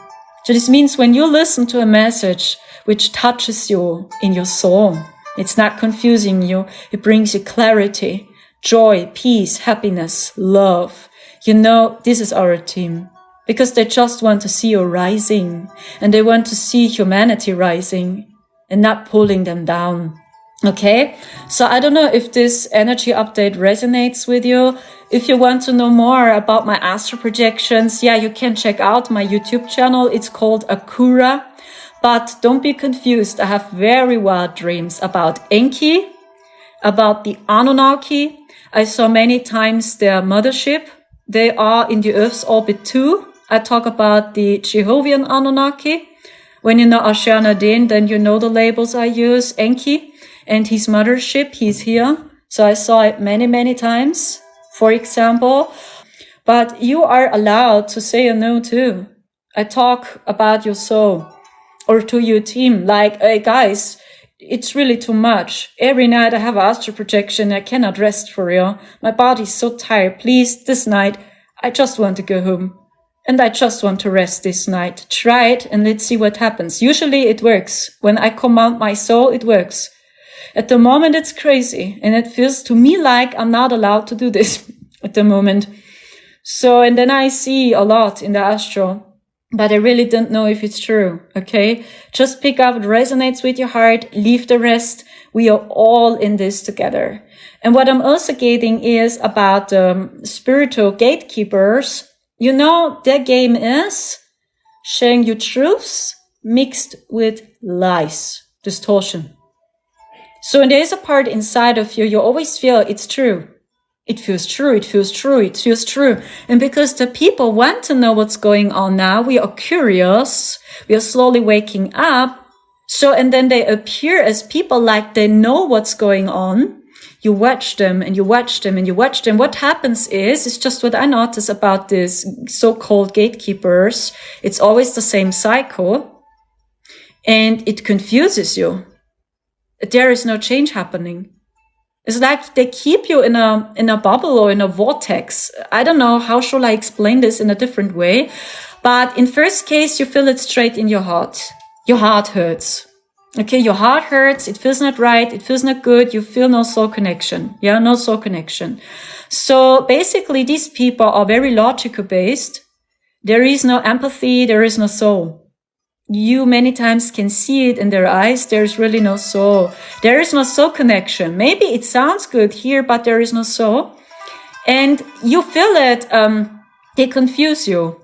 So this means when you listen to a message which touches you in your soul, it's not confusing you. It brings you clarity, joy, peace, happiness, love. You know, this is our team. Because they just want to see you rising. And they want to see humanity rising and not pulling them down. Okay? So I don't know if this energy update resonates with you. If you want to know more about my astral projections, yeah, you can check out my YouTube channel. It's called Akura. But don't be confused. I have very wild dreams about Enki, about the Anunnaki. I saw many times their mothership. They are in the Earth's orbit too. I talk about the Jehovian Anunnaki. When you know Ashana Din, then you know the labels I use. Enki and his mothership, he's here. So I saw it many, many times, for example. But you are allowed to say a no too. I talk about your soul or to your team. Like, hey guys, it's really too much. Every night I have astral projection. I cannot rest for real. My body's so tired. Please, this night, I just want to go home. And I just want to rest this night. Try it and let's see what happens. Usually it works. When I command my soul, it works. At the moment, it's crazy. And it feels to me like I'm not allowed to do this at the moment. So, and then I see a lot in the astral. But I really don't know if it's true. Okay? Just pick up what resonates with your heart. Leave the rest. We are all in this together. And what I'm also getting is about spiritual gatekeepers. You know, their game is sharing you truths mixed with lies, distortion. So there is a part inside of you, you always feel it's true. It feels true, it feels true, it feels true. And because the people want to know what's going on now, we are curious, we are slowly waking up. So, and then they appear as people like they know what's going on. You watch them and you watch them and you watch them. What happens is, it's just what I notice about this so-called gatekeepers. It's always the same cycle and it confuses you. There is no change happening. It's like they keep you in a bubble or in a vortex. I don't know, how shall I explain this in a different way? But in first case, you feel it straight in your heart. Your heart hurts. Okay, your heart hurts, it feels not right, it feels not good, you feel no soul connection. Yeah, no soul connection. So basically these people are very logical based. There is no empathy, there is no soul. You many times can see it in their eyes, there's really no soul. There is no soul connection. Maybe it sounds good here, but there is no soul. And you feel it, they confuse you.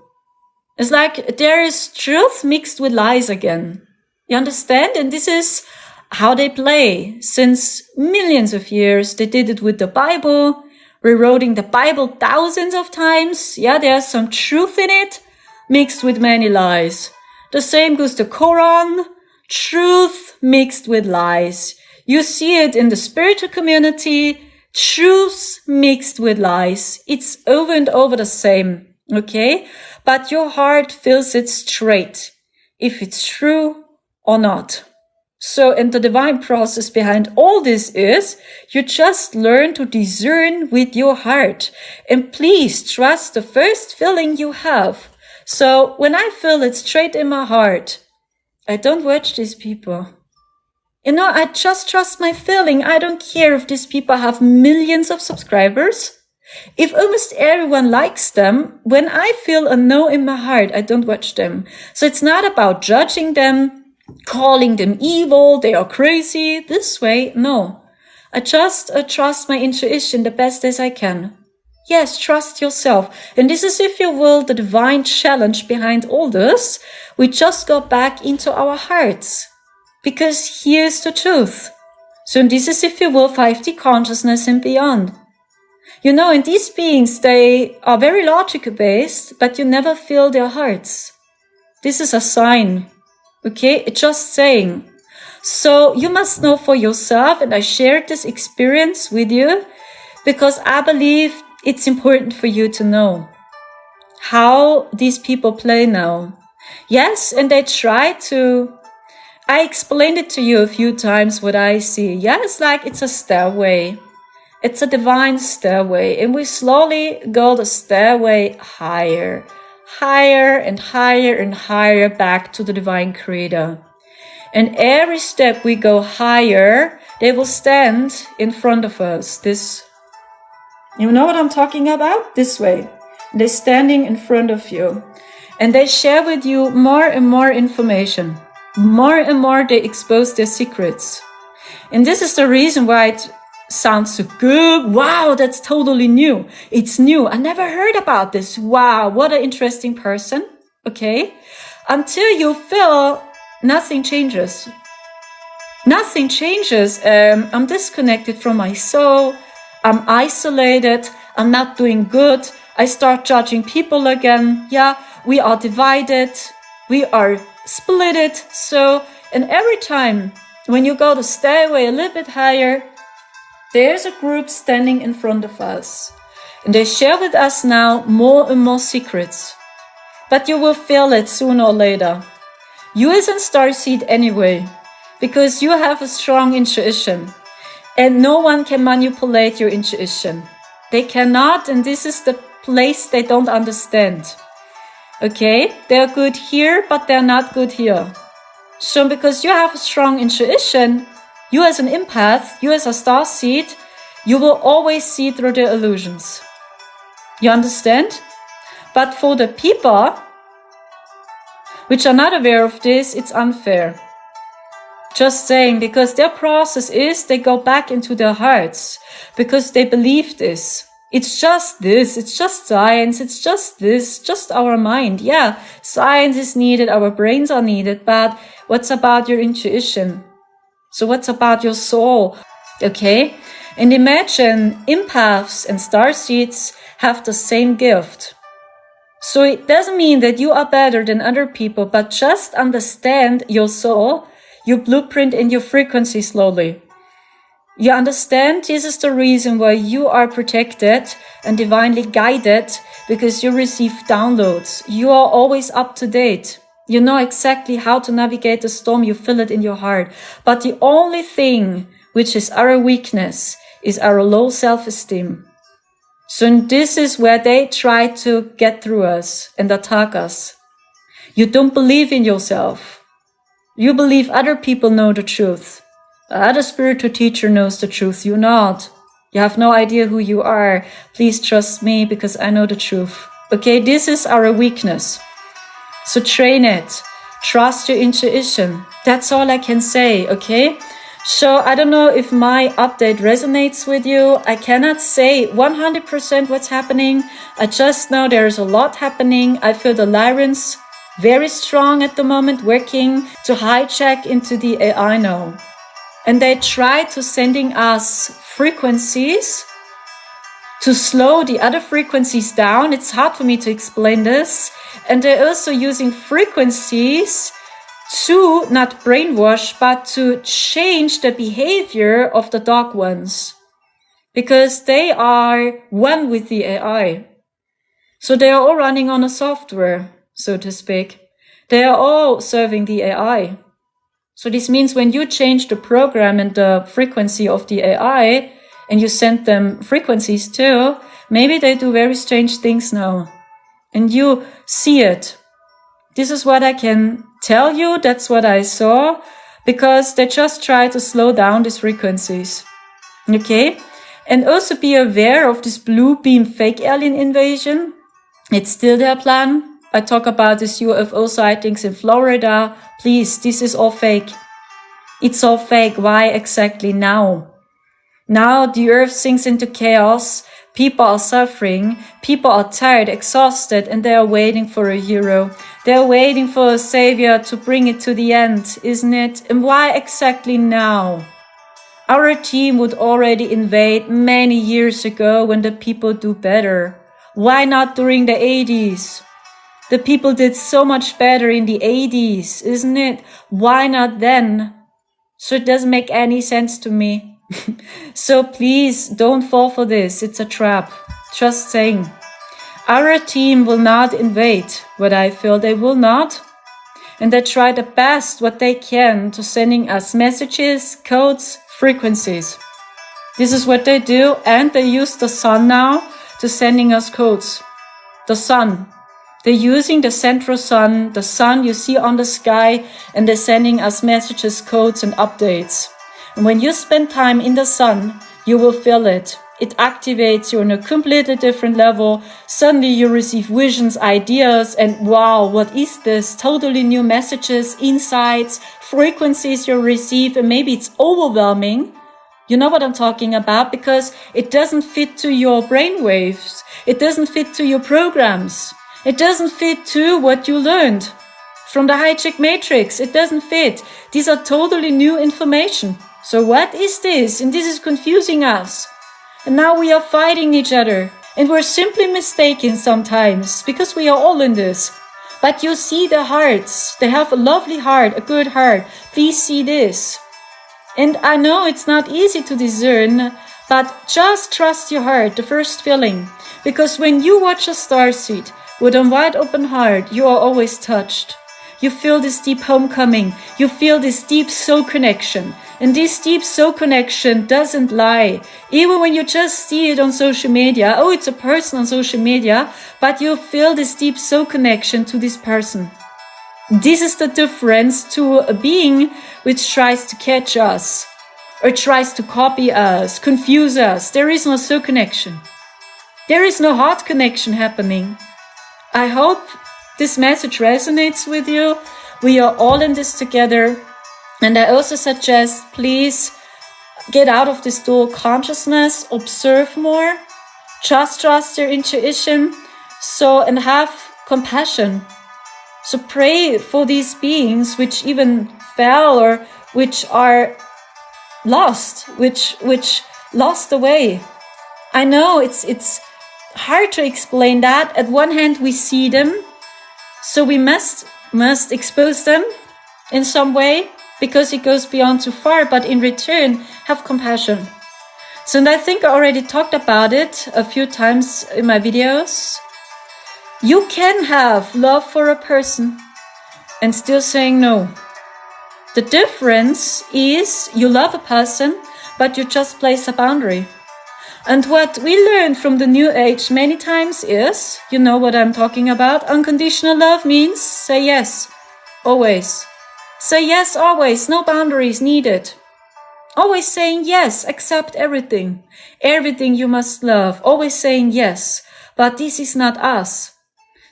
It's like there is truth mixed with lies again. You understand? And this is how they play. Since millions of years, they did it with the Bible, rewriting the Bible thousands of times. Yeah, there's some truth in it, mixed with many lies. The same goes to Quran, truth mixed with lies. You see it in the spiritual community, truths mixed with lies. It's over and over the same, okay? But your heart feels it straight, if it's true or not. So, and the divine process behind all this is you just learn to discern with your heart. And please trust the first feeling you have. So when I feel it straight in my heart, I don't watch these people. You know, I just trust my feeling. I don't care if these people have millions of subscribers. If almost everyone likes them, when I feel a no in my heart, I don't watch them. So it's not about judging them. calling them evil, they are crazy, this way. No. I just trust my intuition the best as I can. Yes, trust yourself. And this is, if you will, the divine challenge behind all this. We just go back into our hearts. Because here's the truth. So this is, if you will, 5D consciousness and beyond. You know, and these beings, they are very logical based, but you never feel their hearts. This is a sign. Okay? It's just saying. So you must know for yourself, and I shared this experience with you because I believe it's important for you to know how these people play now. Yes, and they try to, I explained it to you a few times what I see. Yes, like it's a stairway. It's a divine stairway, and we slowly go the stairway higher, higher and higher and higher back to the divine creator. And every step we go higher, they will stand in front of us. This, you know what I'm talking about? This way. They're standing in front of you. And they share with you more and more information. More and more they expose their secrets. And this is the reason why it sounds so good. Wow, that's totally new. It's new. I never heard about this. Wow, what an interesting person. Okay? Until you feel nothing changes. Nothing changes. I'm disconnected from my soul. I'm isolated. I'm not doing good. I start judging people again. Yeah, we are divided. We are splitted. So, and every time when you go the stairway a little bit higher, there's a group standing in front of us. And they share with us now more and more secrets. But you will feel it sooner or later. You is in starseed anyway, because you have a strong intuition. And no one can manipulate your intuition. They cannot, and this is the place they don't understand. Okay? They're good here, but they're not good here. So because you have a strong intuition, you as an empath, you as a starseed, you will always see through the illusions. You understand? But for the people which are not aware of this, it's unfair. Just saying, because their process is they go back into their hearts because they believe this. It's just this, it's just science, it's just this, just our mind. Yeah, science is needed, our brains are needed, but what's about your intuition? So what's about your soul? Okay? And imagine empaths and starseeds have the same gift. So it doesn't mean that you are better than other people, but just understand your soul, your blueprint and your frequency slowly. You understand this is the reason why you are protected and divinely guided, because you receive downloads. You are always up to date. You know exactly how to navigate the storm. You feel it in your heart. But the only thing which is our weakness is our low self-esteem. So this is where they try to get through us and attack us. You don't believe in yourself. You believe other people know the truth. The other spiritual teacher knows the truth. You not. You have no idea who you are. Please trust me because I know the truth. Okay, this is our weakness. So train it. Trust your intuition. That's all I can say, okay? So I don't know if my update resonates with you. I cannot say 100% what's happening. I just know there's a lot happening. I feel the Lyrans very strong at the moment, working to hijack into the AI now. And they try to sending us frequencies to slow the other frequencies down. It's hard for me to explain this. And they're also using frequencies to not brainwash, but to change the behavior of the dark ones. Because they are one with the AI. So they are all running on a software, so to speak. They are all serving the AI. So this means when you change the program and the frequency of the AI, and you send them frequencies too, maybe they do very strange things now. And you see it. This is what I can tell you. That's what I saw. Because they just try to slow down these frequencies. Okay? And also be aware of this blue beam fake alien invasion. It's still their plan. I talk about this UFO sightings in Florida. Please, this is all fake. It's all fake. Why exactly now? Now the earth sinks into chaos. People are suffering. People are tired, exhausted, and they are waiting for a hero. They are waiting for a savior to bring it to the end, isn't it? And why exactly now? Our team would already invade many years ago when the people do better. Why not during the 80s? The people did so much better in the 80s, isn't it? Why not then? So it doesn't make any sense to me. So please don't fall for this. It's a trap. Just saying. Our team will not invade what I feel they will not. And they try the best what they can to sending us messages, codes, frequencies. This is what they do. And they use the sun now to sending us codes. The sun. They're using the central sun, the sun you see on the sky, and they're sending us messages, codes, and updates. And when you spend time in the sun, you will feel it. It activates you on a completely different level. Suddenly you receive visions, ideas, and wow, what is this? Totally new messages, insights, frequencies you receive, and maybe it's overwhelming. You know what I'm talking about? Because it doesn't fit to your brainwaves. It doesn't fit to your programs. It doesn't fit to what you learned from the hijack matrix. It doesn't fit. These are totally new information. So what is this? And this is confusing us. And now we are fighting each other. And we're simply mistaken sometimes because we are all in this. But you see the hearts. They have a lovely heart, a good heart. Please see this. And I know it's not easy to discern, but just trust your heart, the first feeling. Because when you watch a starseed, with a wide open heart, you are always touched. You feel this deep homecoming. You feel this deep soul connection. And this deep soul connection doesn't lie. Even when you just see it on social media, oh, it's a person on social media, but you feel this deep soul connection to this person. This is the difference to a being which tries to catch us or tries to copy us, confuse us. There is no soul connection. There is no heart connection happening. I hope this message resonates with you. We are all in this together. And I also suggest, please get out of this dual consciousness, observe more, just trust your intuition, and have compassion. So pray for these beings which even fell or which are lost, which lost the way. I know it's hard to explain that. At one hand, we see them, so we must expose them in some way because it goes beyond too far, but in return, have compassion. So, and I think I already talked about it a few times in my videos. You can have love for a person and still saying no. The difference is you love a person, but you just place a boundary. And what we learned from the New Age many times is, you know what I'm talking about, unconditional love means say yes, always. Say yes always, no boundaries needed. Always saying yes, accept everything. Everything you must love, always saying yes. But this is not us.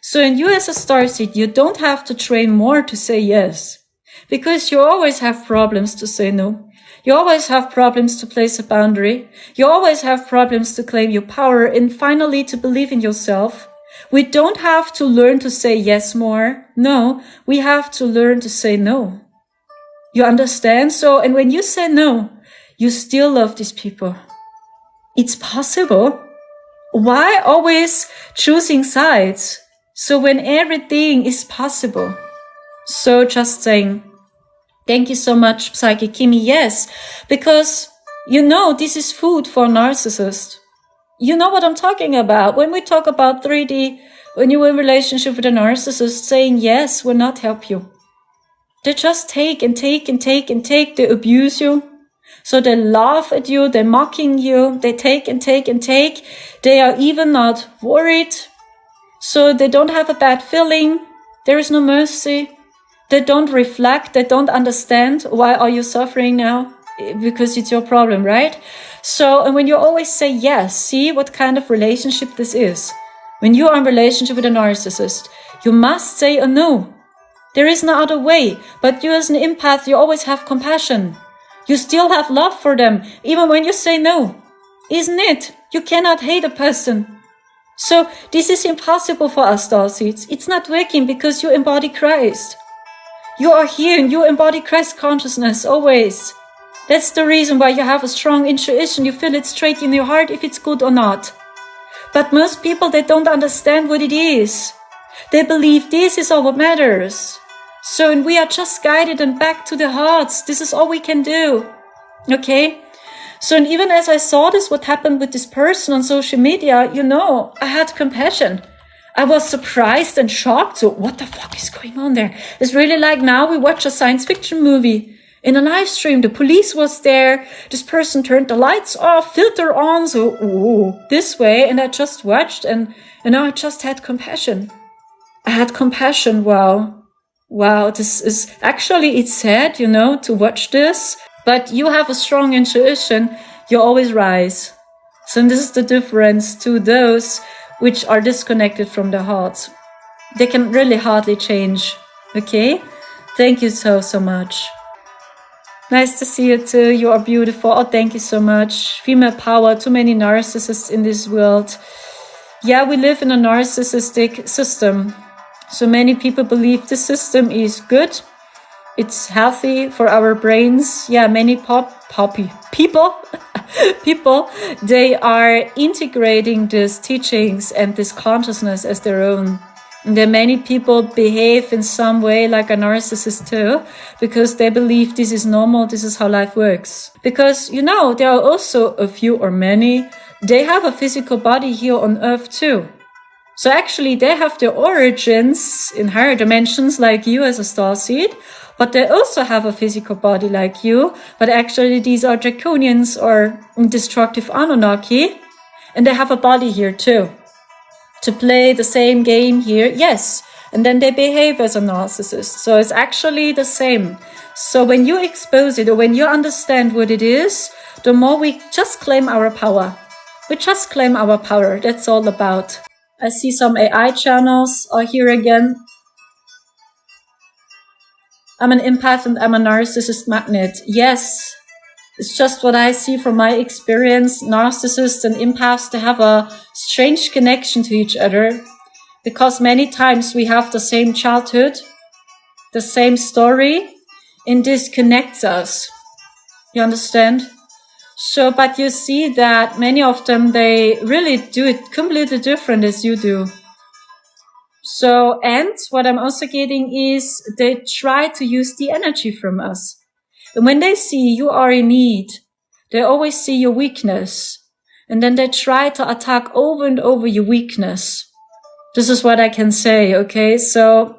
So in you as a starseed, you don't have to train more to say yes. Because you always have problems to say no. You always have problems to place a boundary. You always have problems to claim your power and finally to believe in yourself. We don't have to learn to say yes more. No, we have to learn to say no. You understand? So, and when you say no, you still love these people. It's possible. Why always choosing sides? So when everything is possible. So just saying, thank you so much, Psychic Kimi. Yes, because you know this is food for a narcissist. You know what I'm talking about. When we talk about 3D, when you're in a relationship with a narcissist, saying yes will not help you. They just take and take and take and take. They abuse you. So they laugh at you. They're mocking you. They take and take and take. They are even not worried. So they don't have a bad feeling. There is no mercy. They don't reflect. They don't understand. Why are you suffering now? Because it's your problem, right? So, and when you always say yes, see what kind of relationship this is. When you are in a relationship with a narcissist, You must say a no. There is no other way. But you as an empath, you always have compassion. You still have love for them, even when you say no. Isn't it? You cannot hate a person. So this is impossible for us, starseeds. It's not working because you embody Christ. You are here and you embody Christ consciousness always. That's the reason why you have a strong intuition. You feel it straight in your heart if it's good or not. But most people, they don't understand what it is. They believe this is all what matters. So, and we are just guided and back to the hearts. This is all we can do. Okay? So, and even as I saw this, what happened with this person on social media, I had compassion. I was surprised and shocked. So what the fuck is going on there? It's really like now we watch a science fiction movie in a live stream. The police was there. This person turned the lights off, filter on. So, this way. And I just watched and, I just had compassion. I had compassion. Wow, this is actually, it's sad, to watch this, but you have a strong intuition, you always rise. So this is the difference to those which are disconnected from their hearts. They can really hardly change, okay? Thank you so much. Nice to see you too, you are beautiful. Oh, thank you so much. Female power, too many narcissists in this world. Yeah, we live in a narcissistic system. So many people believe the system is good. It's healthy for our brains. Yeah, many people, they are integrating these teachings and this consciousness as their own. And then many people behave in some way like a narcissist too, because they believe this is normal, this is how life works. Because, there are also a few or many, they have a physical body here on earth too. So actually they have their origins in higher dimensions like you as a starseed, but they also have a physical body like you, but actually these are draconians or destructive Anunnaki, and they have a body here too. To play the same game here, yes, and then they behave as a narcissist. So it's actually the same. So when you expose it or when you understand what it is, the more we just claim our power. We just claim our power, that's all about. I see some AI channels are here again. I'm an empath and I'm a narcissist magnet. Yes, it's just what I see from my experience. Narcissists and empaths, they have a strange connection to each other because many times we have the same childhood, the same story, and this connects us. You understand? So, but you see that many of them, they really do it completely different as you do. So, and what I'm also getting is they try to use the energy from us. And when they see you are in need, they always see your weakness. And then they try to attack over and over your weakness. This is what I can say, okay? So,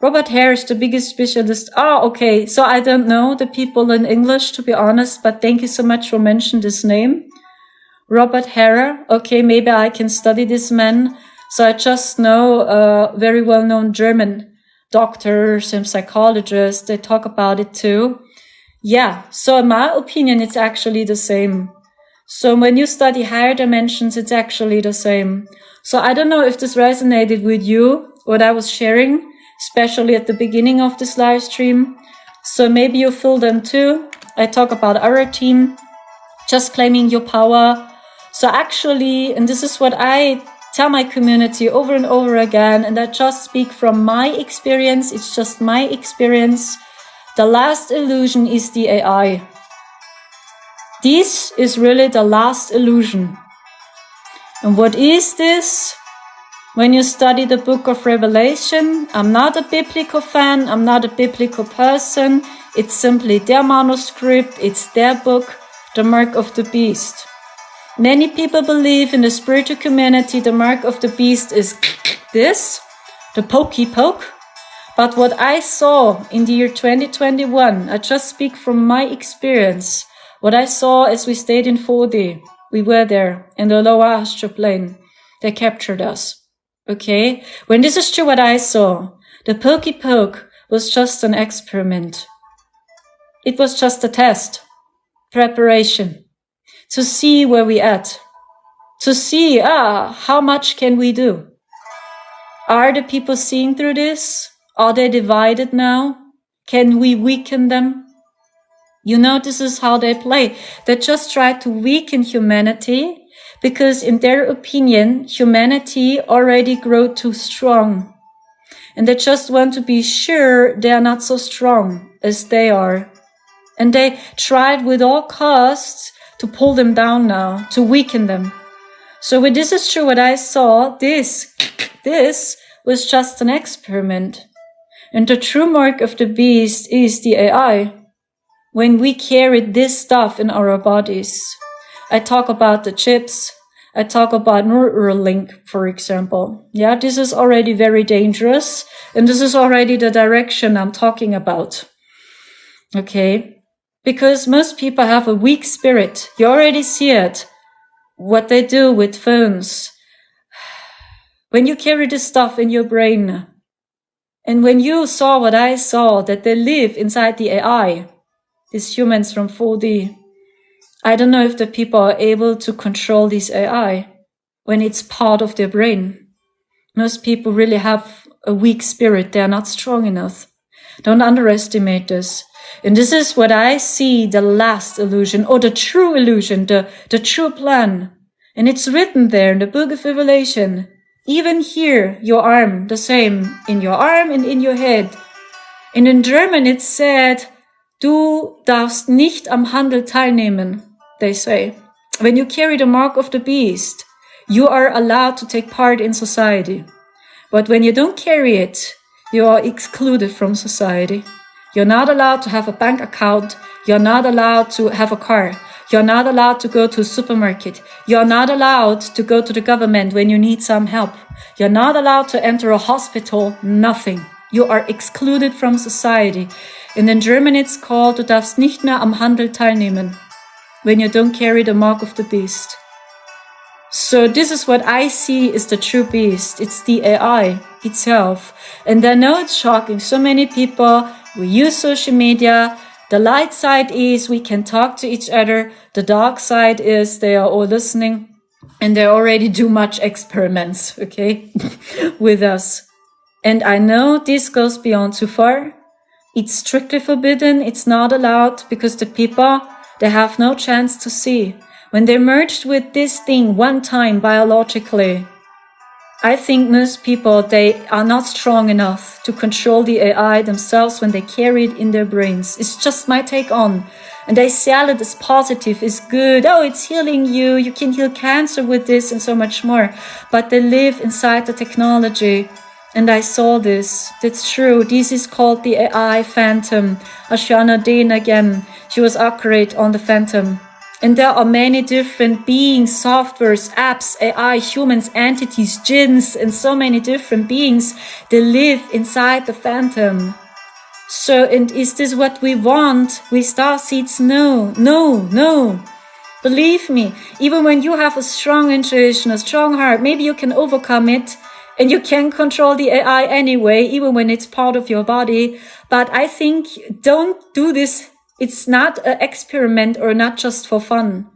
Robert Hare is the biggest specialist. Oh, okay. So I don't know the people in English, to be honest, but thank you so much for mentioning this name. Robert Hare. Okay, maybe I can study this man. So I just know very well-known German doctors and psychologists. They talk about it too. Yeah. So in my opinion, it's actually the same. So when you study higher dimensions, it's actually the same. So I don't know if this resonated with you, what I was sharing, especially at the beginning of this live stream. So maybe you feel them too. I talk about our team, just claiming your power. So actually, and this is what I tell my community over and over again, and I just speak from my experience. It's just my experience. The last illusion is the AI. This is really the last illusion. And what is this? When you study the book of Revelation, I'm not a biblical fan, I'm not a biblical person. It's simply their manuscript, it's their book, the mark of the beast. Many people believe in the spiritual community the mark of the beast is this, the pokey poke. But what I saw in the year 2021, I just speak from my experience, what I saw as we stayed in 4D, we were there in the lower astral plane, they captured us. Okay, when this is true what I saw, the pokey poke was just an experiment. It was just a test, preparation, to see where we at, to see, how much can we do? Are the people seeing through this? Are they divided now? Can we weaken them? You know, this is how they play. They just try to weaken humanity because in their opinion, humanity already grew too strong. And they just want to be sure they are not so strong as they are. And they tried with all costs to pull them down now, to weaken them. So when this is true, what I saw, this was just an experiment. And the true mark of the beast is the AI. When we carry this stuff in our bodies, I talk about the chips, I talk about Neuralink, for example. Yeah, this is already very dangerous. And this is already the direction I'm talking about. Okay. Because most people have a weak spirit. You already see it. What they do with phones. When you carry this stuff in your brain, and when you saw what I saw, that they live inside the AI, these humans from 4D, I don't know if the people are able to control this AI when it's part of their brain. Most people really have a weak spirit. They are not strong enough. Don't underestimate this. And this is what I see, the last illusion, or the true illusion, the true plan. And it's written there in the book of Revelation. Even here, your arm, the same, in your arm and in your head. And in German it said, du darfst nicht am Handel teilnehmen, they say. When you carry the mark of the beast, you are allowed to take part in society. But when you don't carry it, you are excluded from society. You're not allowed to have a bank account. You're not allowed to have a car. You're not allowed to go to a supermarket. You're not allowed to go to the government when you need some help. You're not allowed to enter a hospital. Nothing. You are excluded from society. And in German it's called, du darfst nicht mehr am Handel teilnehmen, when you don't carry the mark of the beast. So this is what I see is the true beast. It's the AI itself. And I know it's shocking. So many people, we use social media. The light side is we can talk to each other. The dark side is they are all listening and they already do much experiments, okay, with us. And I know this goes beyond too far. It's strictly forbidden. It's not allowed because the people, they have no chance to see. When they merged with this thing one time biologically, I think most people, they are not strong enough to control the AI themselves when they carry it in their brains. It's just my take on. And they sell it as positive, is good. Oh, it's healing you. You can heal cancer with this and so much more. But they live inside the technology. And I saw this. That's true. This is called the AI Phantom. Ashana Dane again. She was accurate on the Phantom. And there are many different beings, softwares, apps, AI, humans, entities, jinns, and so many different beings that live inside the Phantom. So, and is this what we want? We starseeds? No. Believe me, even when you have a strong intuition, a strong heart, maybe you can overcome it and you can control the AI anyway, even when it's part of your body. But I think don't do this. It's not an experiment or not just for fun.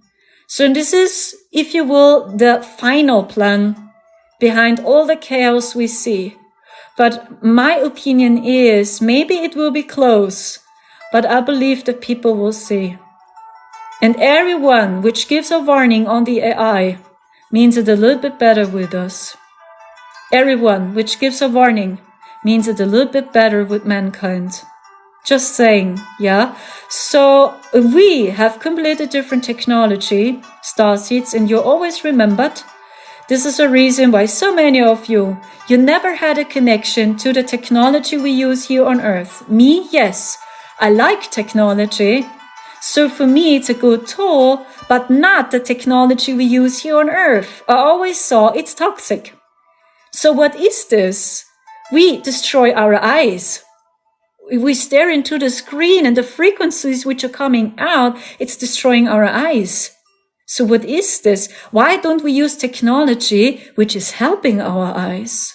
So this is, if you will, the final plan behind all the chaos we see. But my opinion is maybe it will be close, but I believe that people will see. And everyone which gives a warning on the AI means it a little bit better with us. Everyone which gives a warning means it a little bit better with mankind. Just saying, yeah? So we have completely different technology, starseeds, and you're always remembered. This is a reason why so many of you never had a connection to the technology we use here on Earth. Me, yes, I like technology. So for me, it's a good tool, but not the technology we use here on Earth. I always saw it's toxic. So what is this? We destroy our eyes. We stare into the screen and the frequencies which are coming out, it's destroying our eyes. So what is this? Why don't we use technology which is helping our eyes?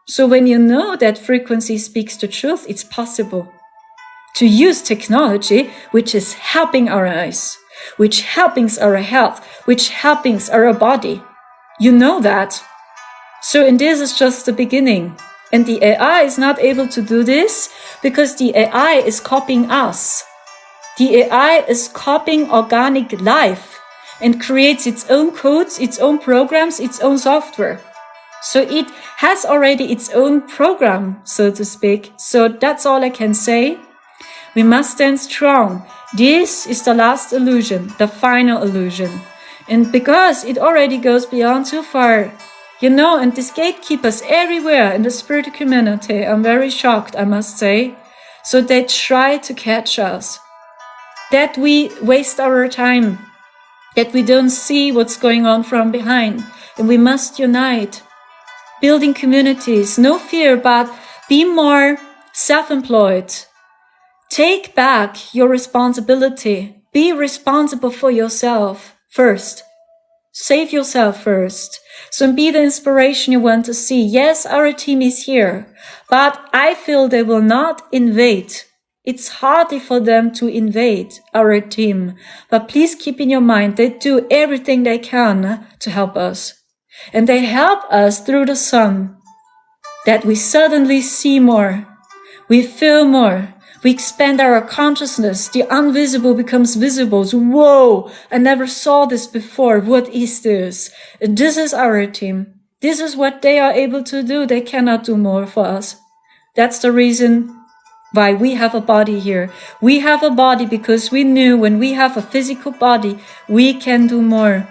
So when you know that frequency speaks the truth, it's possible to use technology which is helping our eyes, which helping our health, which helping our body. You know that. So, and this is just the beginning. And the AI is not able to do this because the AI is copying us. The AI is copying organic life and creates its own codes, its own programs, its own software. So it has already its own program, so to speak. So that's all I can say. We must stand strong. This is the last illusion, the final illusion. And because it already goes beyond too far, you know, and these gatekeepers everywhere in the spirit community, I'm very shocked, I must say. So they try to catch us. That we waste our time. That we don't see what's going on from behind. And we must unite. Building communities, no fear, but be more self-employed. Take back your responsibility. Be responsible for yourself first. Save yourself first. So be the inspiration you want to see. Yes, our team is here, but I feel they will not invade. It's harder for them to invade our team. But please keep in your mind, they do everything they can to help us. And they help us through the sun. That we suddenly see more. We feel more. We expand our consciousness. The invisible becomes visible. So, whoa, I never saw this before. What is this? This is our team. This is what they are able to do. They cannot do more for us. That's the reason why we have a body here. We have a body because we knew when we have a physical body, we can do more.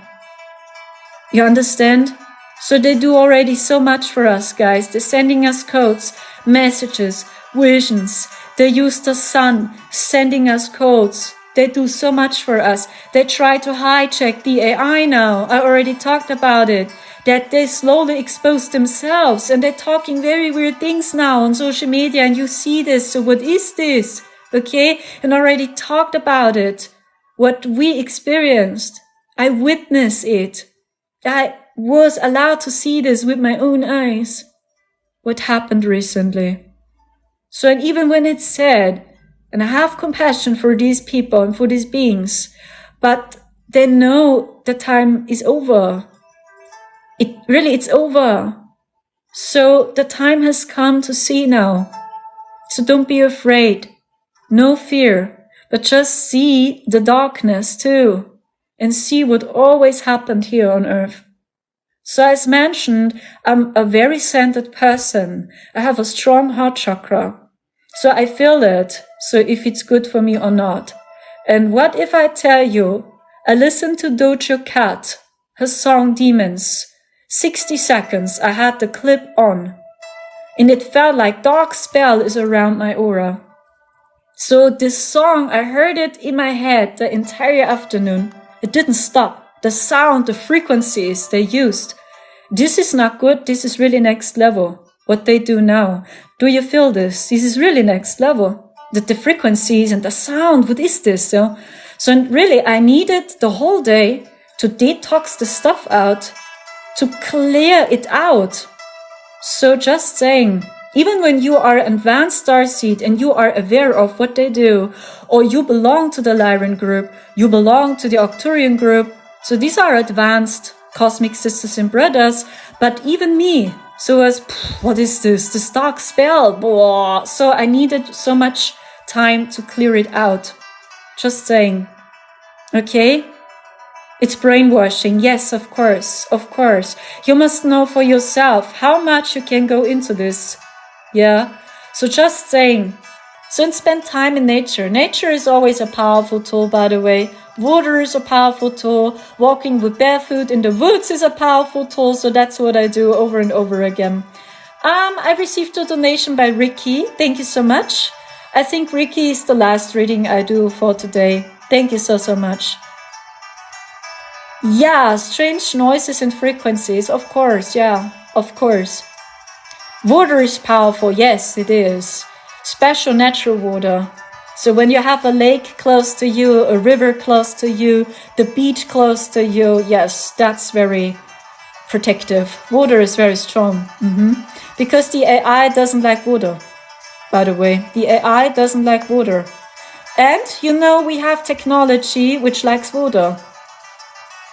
You understand? So they do already so much for us, guys. They're sending us codes, messages, visions. They use the sun, sending us codes. They do so much for us. They try to hijack the AI now. I already talked about it. That they slowly expose themselves. And they're talking very weird things now on social media. And you see this. So what is this? Okay? And I already talked about it. What we experienced. I witnessed it. I was allowed to see this with my own eyes. What happened recently. So, and even when it's said, and I have compassion for these people and for these beings, but they know the time is over. It's over. So the time has come to see now. So don't be afraid. No fear, but just see the darkness too. And see what always happened here on earth. So as mentioned, I'm a very centered person. I have a strong heart chakra. So I feel it. So if it's good for me or not. And what if I tell you, I listened to Doja Cat, her song Demons. 60 seconds, I had the clip on. And it felt like dark spell is around my aura. So this song, I heard it in my head the entire afternoon. It didn't stop. The sound, the frequencies they used. This is not good. This is really next level. What they do now. Do you feel this? This is really next level. The frequencies and the sound. What is this? So really, I needed the whole day to detox the stuff out, to clear it out. So just saying, even when you are an advanced starseed and you are aware of what they do, or you belong to the Lyran group, you belong to the Arcturian group, so these are advanced cosmic sisters and brothers, but even me, so as, what is this? This dark spell, blah. So I needed so much time to clear it out. Just saying, okay? It's brainwashing, yes, of course. You must know for yourself how much you can go into this. Yeah, so just saying. So spend time in nature. Nature is always a powerful tool, by the way. Water is a powerful tool. Walking with barefoot in the woods is a powerful tool. So that's what I do over and over again. I received a donation by Ricky. Thank you so much. I think Ricky is the last reading I do for today. Thank you so much. Yeah, strange noises and frequencies. Of course, yeah, of course. Water is powerful, yes, it is. Special natural water. So when you have a lake close to you, a river close to you, the beach close to you, yes, that's very protective. Water is very strong. Because the AI doesn't like water, by the way. The AI doesn't like water. And, you know, we have technology which likes water.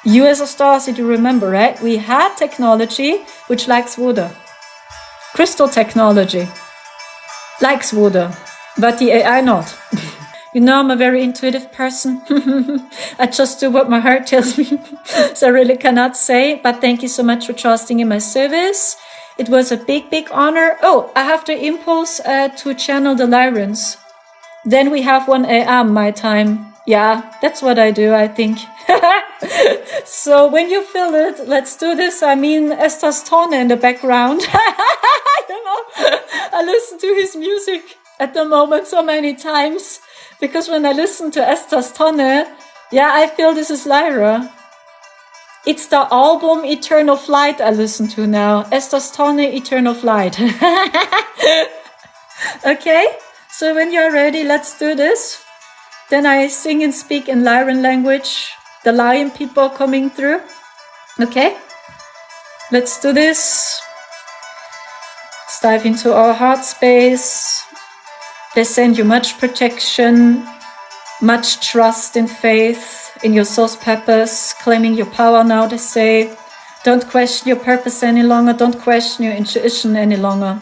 You as a star city, remember, right? We had technology which likes water. Crystal technology likes water, but the AI not. You know, I'm a very intuitive person. I just do what my heart tells me. So I really cannot say, but thank you so much for trusting in my service. It was a big, big honor. Oh, I have the impulse to channel the Lyrans. Then we have 1 a.m. my time. Yeah, that's what I do, I think. So when you feel it, let's do this. I mean, Estas Tone in the background. You know, I listen to his music at the moment so many times. Because when I listen to Estas Tone, yeah, I feel this is Lyra. It's the album Eternal Flight I listen to now. Estas Tone, Eternal Flight. Okay, so when you're ready, let's do this. Then I sing and speak in Lyran language. The lion people coming through. Okay, let's do this. Let's dive into our heart space. They send you much protection, much trust and faith in your soul's purpose, claiming your power now, they say. Don't question your purpose any longer. Don't question your intuition any longer.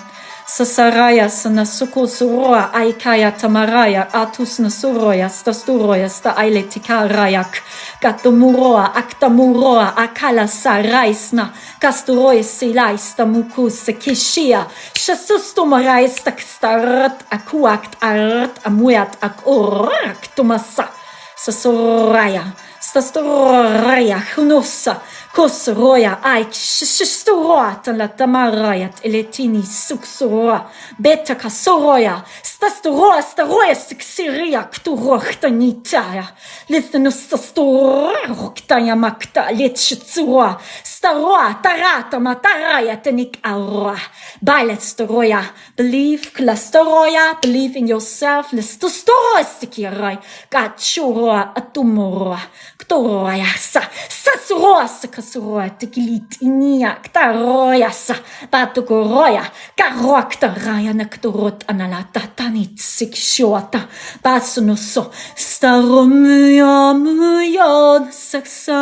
Sasaraya sanasuko suroa aikaya tamaraya atus nasuroya stasturoya sta ailetika rayak katumuroa aktamuroa akala saraisna kasturoya silai stamuku sekishia shasustumarai stakstarat akuakt art amuyat akurak tumasa sasuraya stasturaya hunusa Kosroya aik shishturoa la tamarayat eletini suksoroa beta kasoroya stasturoa staroya siksiria kturochtanitaya lithnus stasturochtaya makta letshitsua staroa tarata mataraya tenik aroa bailet staroya believe klastoroya believe in yourself listustoroa stikirai gachuroa atumoroa ktoroya sasuroa Kasuroa, tekilit inia, ktaroya sa, patugoroya, karoak taraya nakturot analata tanit sikshuata, basunuso, staromuyamuyod saksa,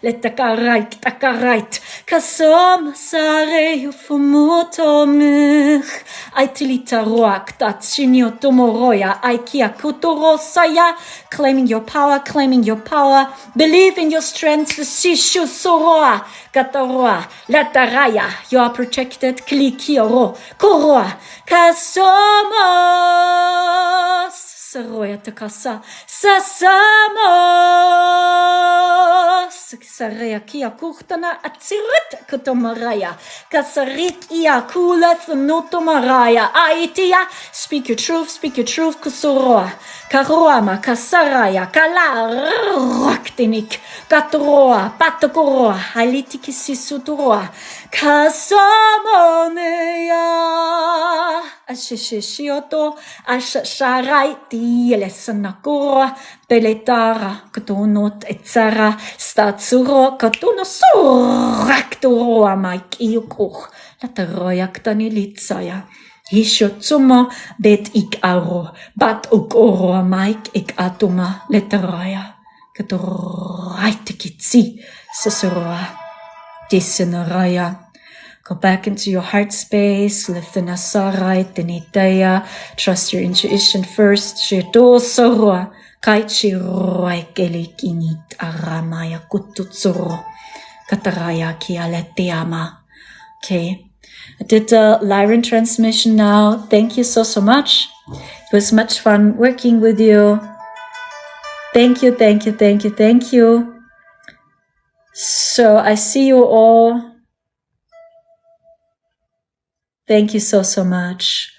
letakarait, kasom sareyu fumutomich, aitilitaroak, tatsinyo tomoroya, aikia kutorosaya, claiming your power, believe in your strength, Sishu Soroa, Gataroa, Lataraya, you are protected, Klikioro, Koroa, Kasomos, Saroya Takasa, Sasamos, Sareya Kia Kurtana, Atsirit Kutomaraya, Kasarit Ia Kula Thunotomaraya, Aitia, speak your truth, Kusoroa, Karoama, Kasaraya, Kala Raktinik, Katroa, Patokoroa, Halitikisisuturoa, Kasamonea, Ashishioto, Ashasharai, Tielesanakoa, Beletara, Katonot, Etzara, Statsuro, Katonosuraktoroa, Mike Iukuch, Lataroya, Ktanilitsaya. Hishotsumo bet ik aro, bat ook oro maik ik atuma leteraya, katoraitikitsi, sesoroa, disenaraya. Go back into your heart space, lithanasarai, teniteya, trust your intuition first, sheto soroa, kaichi roikelikini aramaya kututsuro, kataraya kialeteama. Okay. I did the Lyran transmission now. Thank you so much. It was much fun working with you. Thank you. So I see you all. Thank you so much.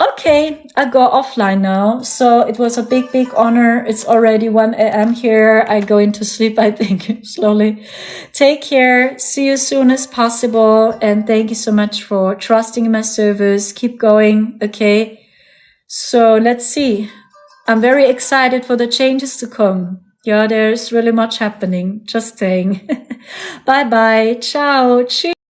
Okay, I go offline now. So it was a big honor. It's already 1 a.m. here. I go into sleep, I think, slowly. Take care. See you soon as possible. And thank you so much for trusting in my service. Keep going. Okay. So let's see. I'm very excited for the changes to come. Yeah, there's really much happening. Just saying. Bye. Ciao. Cheers.